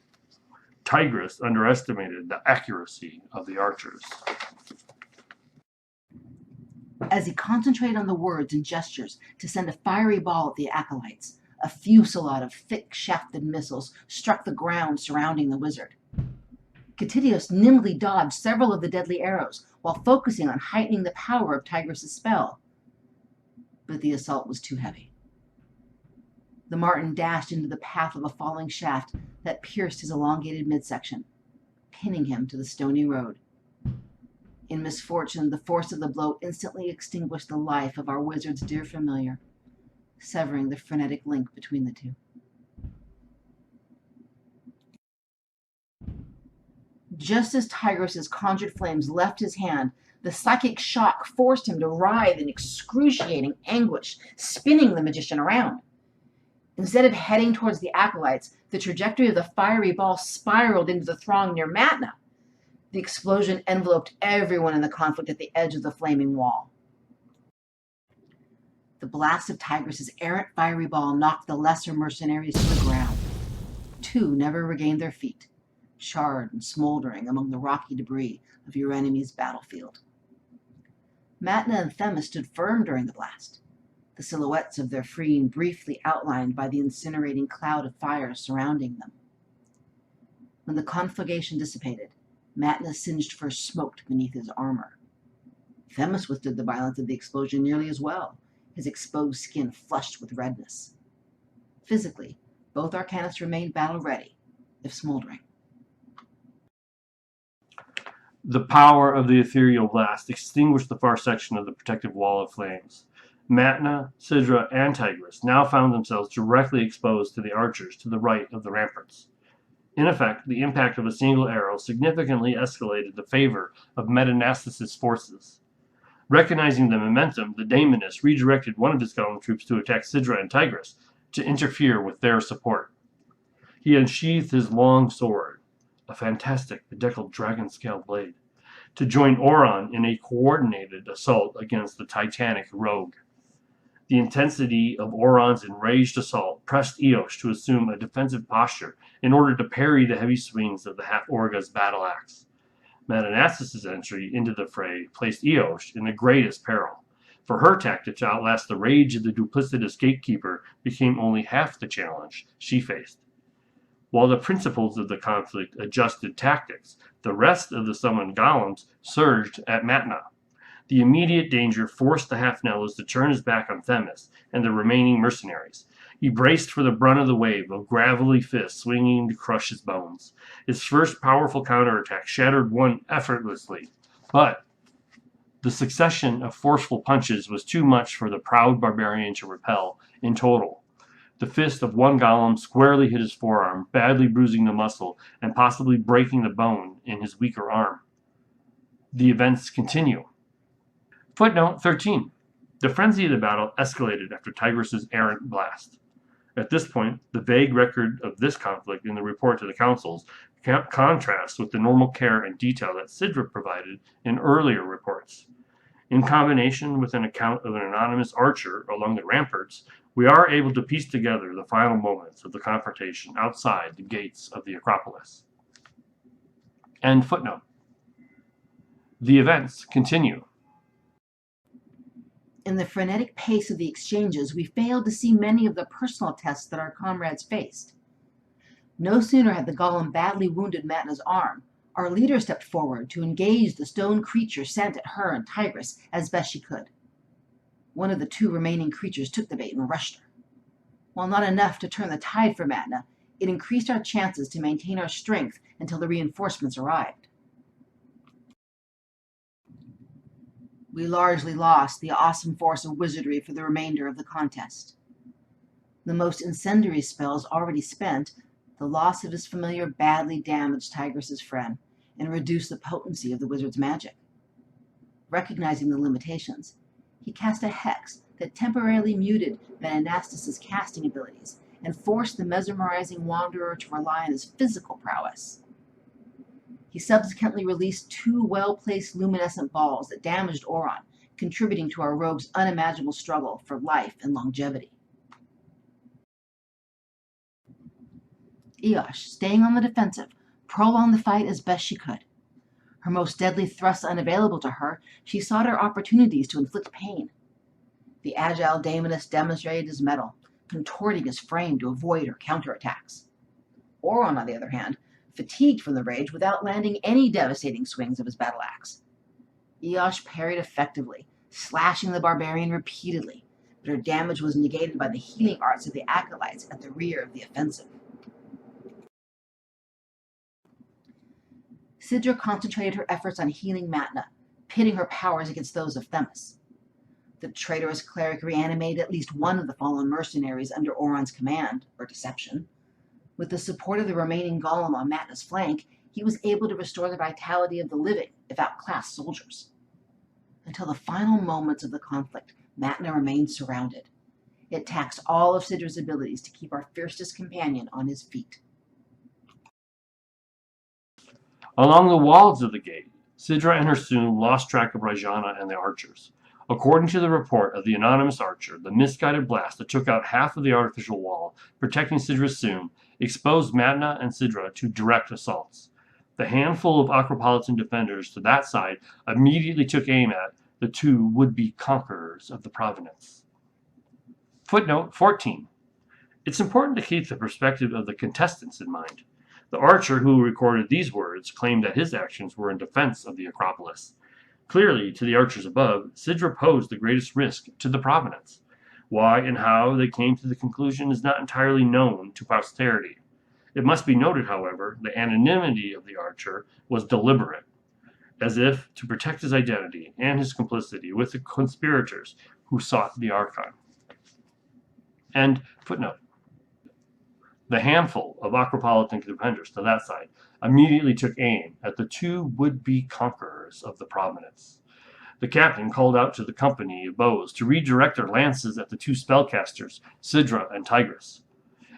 Tigris underestimated the accuracy of the archers. As he concentrated on the words and gestures to send a fiery ball at the acolytes, a fusillade of thick-shafted missiles struck the ground surrounding the wizard. Catidius nimbly dodged several of the deadly arrows while focusing on heightening the power of Tigris' spell. But the assault was too heavy. The Marten dashed into the path of a falling shaft that pierced his elongated midsection, pinning him to the stony road. In misfortune, the force of the blow instantly extinguished the life of our wizard's dear familiar, severing the frenetic link between the two. Just as Tigris' conjured flames left his hand, the psychic shock forced him to writhe in excruciating anguish, spinning the magician around. Instead of heading towards the acolytes, the trajectory of the fiery ball spiraled into the throng near Matna. The explosion enveloped everyone in the conflict at the edge of the flaming wall. The blast of Tigris' errant fiery ball knocked the lesser mercenaries to the ground. Two never regained their feet, charred and smoldering among the rocky debris of your enemy's battlefield. Matna and Themis stood firm during the blast, the silhouettes of their freeing briefly outlined by the incinerating cloud of fire surrounding them. When the conflagration dissipated, Matna's singed fur smoked beneath his armor. Themis withstood the violence of the explosion nearly as well, his exposed skin flushed with redness. Physically, both arcanists remained battle-ready, if smoldering. The power of the ethereal blast extinguished the far section of the protective wall of flames. Matna, Sidra, and Tigris now found themselves directly exposed to the archers to the right of the ramparts. In effect, the impact of a single arrow significantly escalated the favor of Menanastus' forces. Recognizing the momentum, the daemoness redirected one of his golem troops to attack Sidra and Tigris to interfere with their support. He unsheathed his long sword, a fantastic bedecked dragon-scale blade, to join Oron in a coordinated assault against the titanic rogue. The intensity of Oron's enraged assault pressed Eosh to assume a defensive posture in order to parry the heavy swings of the half-Orga's battle axe. Madanassus's entry into the fray placed Eosh in the greatest peril, for her tactic to outlast the rage of the duplicitous gatekeeper became only half the challenge she faced. While the principals of the conflict adjusted tactics, the rest of the summoned golems surged at Matna. The immediate danger forced the Half-Nellos to turn his back on Themis and the remaining mercenaries. He braced for the brunt of the wave of gravelly fists swinging to crush his bones. His first powerful counterattack shattered one effortlessly, but the succession of forceful punches was too much for the proud barbarian to repel in total. The fist of one golem squarely hit his forearm, badly bruising the muscle and possibly breaking the bone in his weaker arm. The events continue. Footnote 13. The frenzy of the battle escalated after Tigris' errant blast. At this point, the vague record of this conflict in the report to the councils contrasts with the normal care and detail that Sidra provided in earlier reports. In combination with an account of an anonymous archer along the ramparts, we are able to piece together the final moments of the confrontation outside the gates of the Acropolis. End footnote. The events continue. In the frenetic pace of the exchanges, we failed to see many of the personal tests that our comrades faced. No sooner had the golem badly wounded Matna's arm, our leader stepped forward to engage the stone creature sent at her and Tigris as best she could. One of the two remaining creatures took the bait and rushed her. While not enough to turn the tide for Matna, it increased our chances to maintain our strength until the reinforcements arrived. We largely lost the awesome force of wizardry for the remainder of the contest. The most incendiary spells already spent, the loss of his familiar badly damaged Tigris' friend and reduced the potency of the wizard's magic. Recognizing the limitations, he cast a hex that temporarily muted Madanassus's casting abilities and forced the mesmerizing wanderer to rely on his physical prowess. He subsequently released two well-placed luminescent balls that damaged Oron, contributing to our rogue's unimaginable struggle for life and longevity. Eosh, staying on the defensive, prolonged the fight as best she could. Her most deadly thrusts unavailable to her, she sought her opportunities to inflict pain. The agile daemoness demonstrated his mettle, contorting his frame to avoid her counterattacks. Oron, on the other hand, fatigued from the rage without landing any devastating swings of his battle axe. Eosh parried effectively, slashing the barbarian repeatedly, but her damage was negated by the healing arts of the acolytes at the rear of the offensive. Sidra concentrated her efforts on healing Matna, pitting her powers against those of Themis. The traitorous cleric reanimated at least one of the fallen mercenaries under Oron's command, or deception. With the support of the remaining golem on Matna's flank, he was able to restore the vitality of the living, if outclassed soldiers. Until the final moments of the conflict, Matna remained surrounded. It taxed all of Sidra's abilities to keep our fiercest companion on his feet. Along the walls of the gate, Sidra and her Soom lost track of Rajana and the archers. According to the report of the anonymous archer, the misguided blast that took out half of the artificial wall, protecting Sidra's Soom, exposed Matna and Sidra to direct assaults. The handful of Acropolitan defenders to that side immediately took aim at the two would-be conquerors of the Provenance. Footnote 14. It's important to keep the perspective of the contestants in mind. The archer who recorded these words claimed that his actions were in defense of the Acropolis. Clearly, to the archers above, Sidra posed the greatest risk to the Provenance. Why and how they came to the conclusion is not entirely known to posterity. It must be noted, however, the anonymity of the archer was deliberate, as if to protect his identity and his complicity with the conspirators who sought the Archon. End footnote. The handful of Acropolitan defenders to that side immediately took aim at the two would-be conquerors of the Provenance. The captain called out to the company of bows to redirect their lances at the two spellcasters, Sidra and Tigris.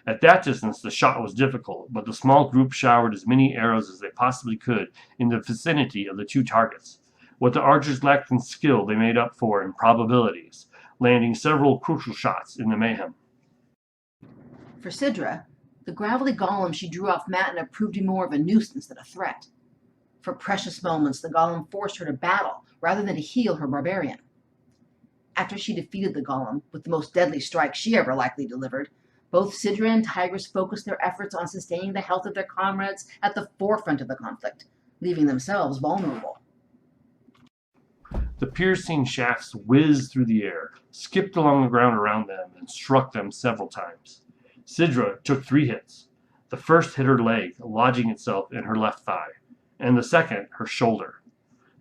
At that distance, the shot was difficult, but the small group showered as many arrows as they possibly could in the vicinity of the two targets. What the archers lacked in skill, they made up for in probabilities. landing several crucial shots in the mayhem. For Sidra, the gravelly golem she drew off Matna proved to be more of a nuisance than a threat. For precious moments, the golem forced her to battle rather than to heal her barbarian. After she defeated the golem, with the most deadly strike she ever likely delivered, both Sidra and Tigris focused their efforts on sustaining the health of their comrades at the forefront of the conflict, leaving themselves vulnerable. The piercing shafts whizzed through the air, skipped along the ground around them, and struck them several times. Sidra took 3 hits. The first hit her leg, lodging itself in her left thigh, and the second her shoulder.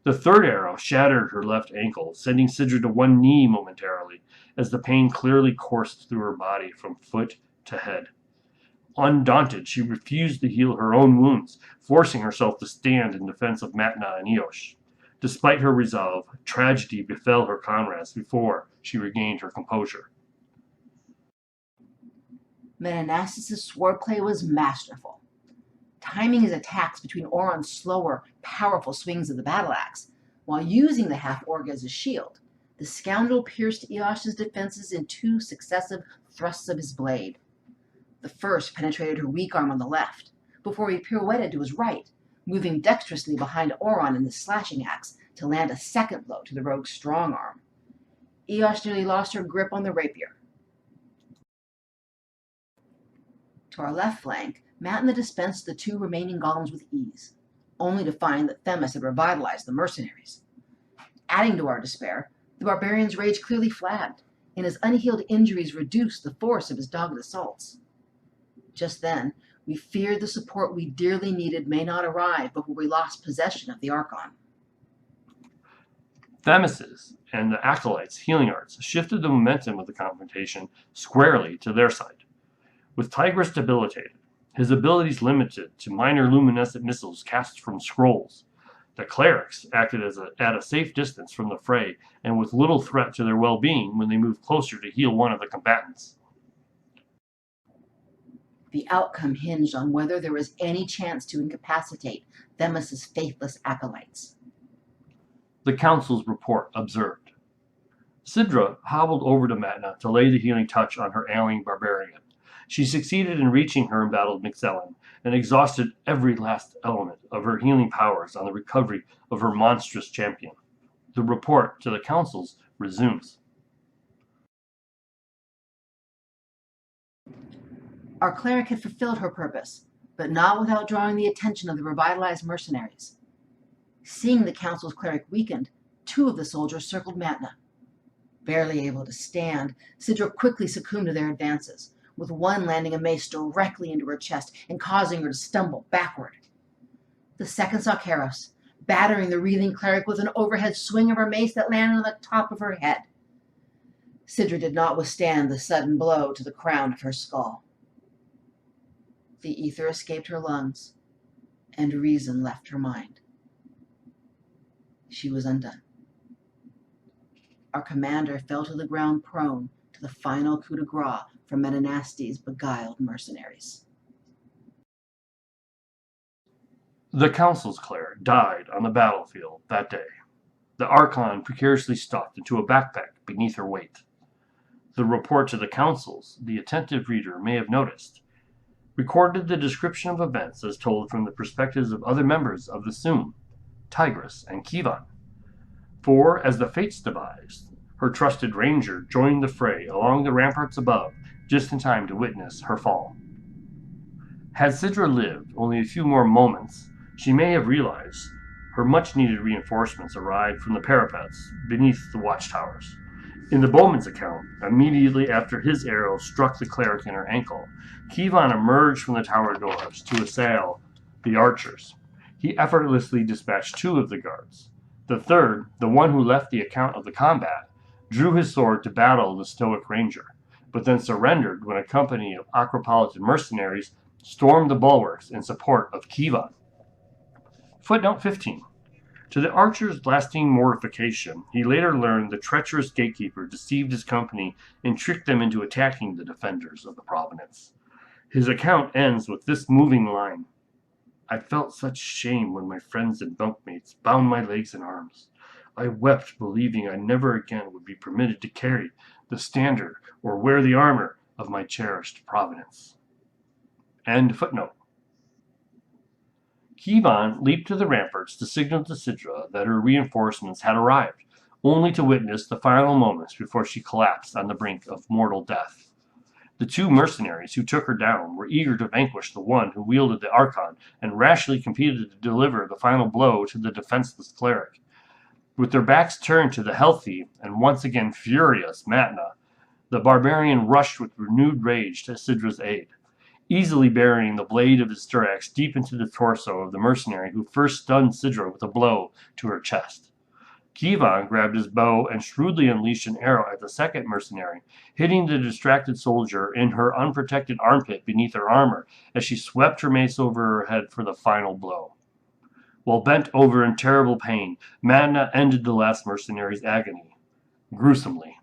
The third arrow shattered her left ankle, sending Sidra to one knee momentarily, as the pain clearly coursed through her body from foot to head. Undaunted, she refused to heal her own wounds, forcing herself to stand in defense of Matna and Eosh. Despite her resolve, tragedy befell her comrades before she regained her composure. Menanastis' swordplay was masterful. Timing his attacks between Oron's slower, powerful swings of the battle axe, while using the half-orc as a shield, the scoundrel pierced Eosh's defenses in 2 successive thrusts of his blade. The first penetrated her weak arm on the left, before he pirouetted to his right, moving dexterously behind Oron in his slashing axe to land a second blow to the rogue's strong arm. Eosh nearly lost her grip on the rapier. To our left flank, Matna dispensed the 2 remaining golems with ease, only to find that Themis had revitalized the mercenaries. Adding to our despair, the barbarian's rage clearly flagged, and his unhealed injuries reduced the force of his dogged assaults. Just then, we feared the support we dearly needed may not arrive before we lost possession of the Archon. Themis's and the Acolytes' healing arts shifted the momentum of the confrontation squarely to their side. With Tigris debilitated, his abilities limited to minor luminescent missiles cast from scrolls, the clerics acted at a safe distance from the fray and with little threat to their well-being when they moved closer to heal one of the combatants. The outcome hinged on whether there was any chance to incapacitate Themis' faithless acolytes. The council's report observed. Sidra hobbled over to Matna to lay the healing touch on her ailing barbarian. She succeeded in reaching her embattled McZellen and exhausted every last element of her healing powers on the recovery of her monstrous champion. The report to the councils resumes. Our cleric had fulfilled her purpose, but not without drawing the attention of the revitalized mercenaries. Seeing the council's cleric weakened, 2 of the soldiers circled Matna. Barely able to stand, Sidra quickly succumbed to their advances, with one landing a mace directly into her chest and causing her to stumble backward. The second saw Karos, battering the wreathing cleric with an overhead swing of her mace that landed on the top of her head. Sidra did not withstand the sudden blow to the crown of her skull. The ether escaped her lungs, and reason left her mind. She was undone. Our commander fell to the ground prone to the final coup de grace from Menanastes' beguiled mercenaries. The council's cleric died on the battlefield that day. The Archon precariously stuffed into a backpack beneath her weight. The report to the councils, the attentive reader may have noticed, recorded the description of events as told from the perspectives of other members of the Sum, Tigris, and Kivan. For, as the fates devised, her trusted ranger joined the fray along the ramparts above, just in time to witness her fall. Had Sidra lived only a few more moments, she may have realized her much-needed reinforcements arrived from the parapets beneath the watchtowers. In the bowman's account, immediately after his arrow struck the cleric in her ankle, Kivan emerged from the tower doors to assail the archers. He effortlessly dispatched 2 of the guards. The third, the one who left the account of the combat, drew his sword to battle the stoic ranger, but then surrendered when a company of Acropolitan mercenaries stormed the bulwarks in support of Kivan. Footnote 15. To the archer's lasting mortification, he later learned the treacherous gatekeeper deceived his company and tricked them into attacking the defenders of the Provenance. His account ends with this moving line: I felt such shame when my friends and bunkmates bound my legs and arms. I wept, believing I never again would be permitted to carry the standard or wear the armor of my cherished Provenance. End footnote. Kivon leaped to the ramparts to signal to Sidra that her reinforcements had arrived, only to witness the final moments before she collapsed on the brink of mortal death. The two mercenaries who took her down were eager to vanquish the one who wielded the Archon and rashly competed to deliver the final blow to the defenseless cleric. With their backs turned to the healthy and once again furious Matna, the barbarian rushed with renewed rage to Sidra's aid, easily burying the blade of his Styrax deep into the torso of the mercenary who first stunned Sidra with a blow to her chest. Kivon grabbed his bow and shrewdly unleashed an arrow at the second mercenary, hitting the distracted soldier in her unprotected armpit beneath her armor as she swept her mace over her head for the final blow. While bent over in terrible pain, Matna ended the last mercenary's agony, gruesomely.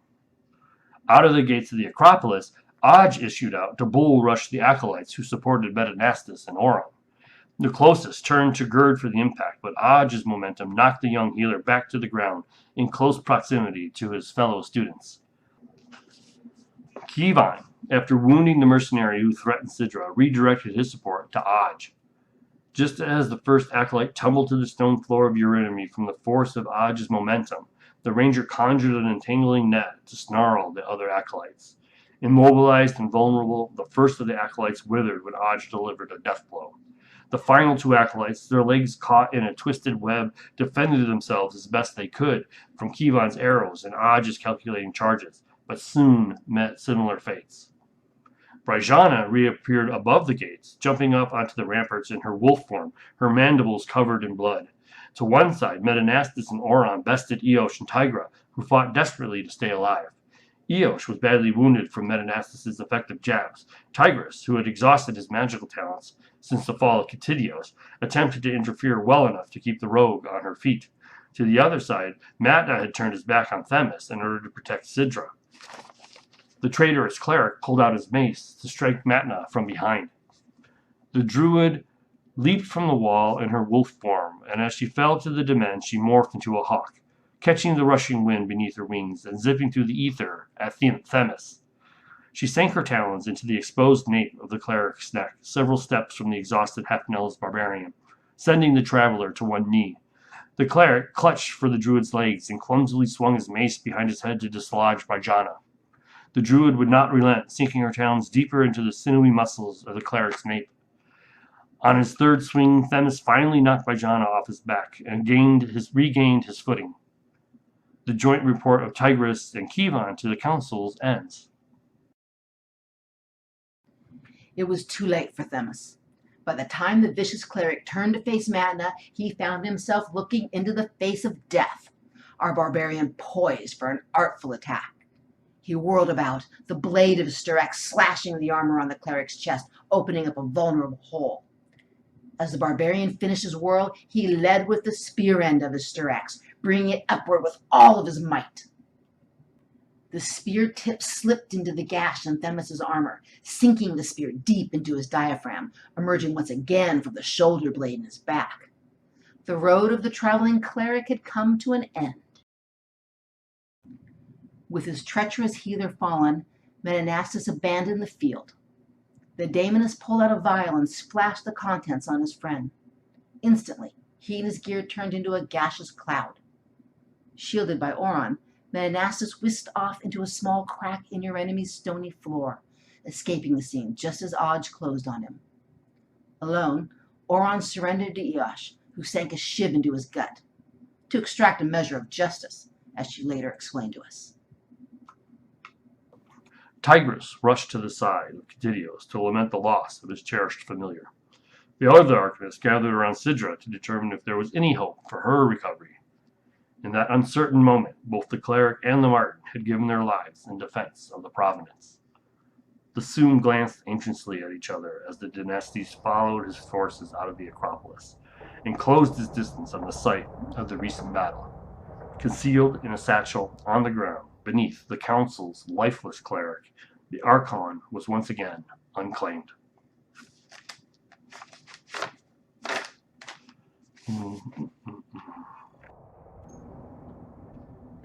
Out of the gates of the Acropolis, Aj issued out to bull rush the acolytes who supported Metanastus and Oron. The closest turned to gird for the impact, but Aj's momentum knocked the young healer back to the ground in close proximity to his fellow students. Kivon, after wounding the mercenary who threatened Sidra, redirected his support to Aj. Just as the first acolyte tumbled to the stone floor of Eurynomy from the force of Aj's momentum, the ranger conjured an entangling net to snarl the other acolytes. Immobilized and vulnerable, the first of the acolytes withered when Aj delivered a death blow. The final two acolytes, their legs caught in a twisted web, defended themselves as best they could from Kivon's arrows and Aj's calculating charges, but soon met similar fates. Brajana reappeared above the gates, jumping up onto the ramparts in her wolf form, her mandibles covered in blood. To one side, Metanastus and Oron bested Eosh and Tigra, who fought desperately to stay alive. Eosh was badly wounded from Metanastus' effective jabs. Tigris, who had exhausted his magical talents since the fall of Catidios, attempted to interfere well enough to keep the rogue on her feet. To the other side, Matna had turned his back on Themis in order to protect Sidra. The traitorous cleric pulled out his mace to strike Matna from behind. The druid leaped from the wall in her wolf form, and as she fell to the dement, she morphed into a hawk, catching the rushing wind beneath her wings and zipping through the ether at Themis. She sank her talons into the exposed nape of the cleric's neck, several steps from the exhausted half-nosed barbarian, sending the traveler to one knee. The cleric clutched for the druid's legs and clumsily swung his mace behind his head to dislodge Brajana. The druid would not relent, sinking her talons deeper into the sinewy muscles of the cleric's nape. On his third swing, Themis finally knocked Brajana off his back and regained his footing. The joint report of Tigris and Kivon to the council's ends. It was too late for Themis. By the time the vicious cleric turned to face Matna, he found himself looking into the face of death, our barbarian poised for an artful attack. He whirled about, the blade of his Styrax slashing the armor on the cleric's chest, opening up a vulnerable hole. As the barbarian finished his whirl, he led with the spear end of his Styrax, bringing it upward with all of his might. The spear tip slipped into the gash in Themis' armor, sinking the spear deep into his diaphragm, emerging once again from the shoulder blade in his back. The road of the traveling cleric had come to an end. With his treacherous healer fallen, Metanastus abandoned the field. The daemoness pulled out a vial and splashed the contents on his friend. Instantly, he and his gear turned into a gaseous cloud. Shielded by Oron, Metanastus whisked off into a small crack in your enemy's stony floor, escaping the scene just as Aj closed on him. Alone, Oron surrendered to Eosh, who sank a shiv into his gut, to extract a measure of justice, as she later explained to us. Tigris rushed to the side of Catidios to lament the loss of his cherished familiar. The other archonists gathered around Sidra to determine if there was any hope for her recovery. In that uncertain moment, both the cleric and the martin had given their lives in defense of the Provenance. The Soom glanced anxiously at each other as the Dynasties followed his forces out of the Acropolis and closed his distance on the site of the recent battle. Concealed in a satchel on the ground beneath the council's lifeless cleric, the Archon was once again unclaimed.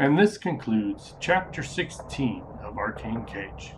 And this concludes Chapter 16 of Arcane Cage.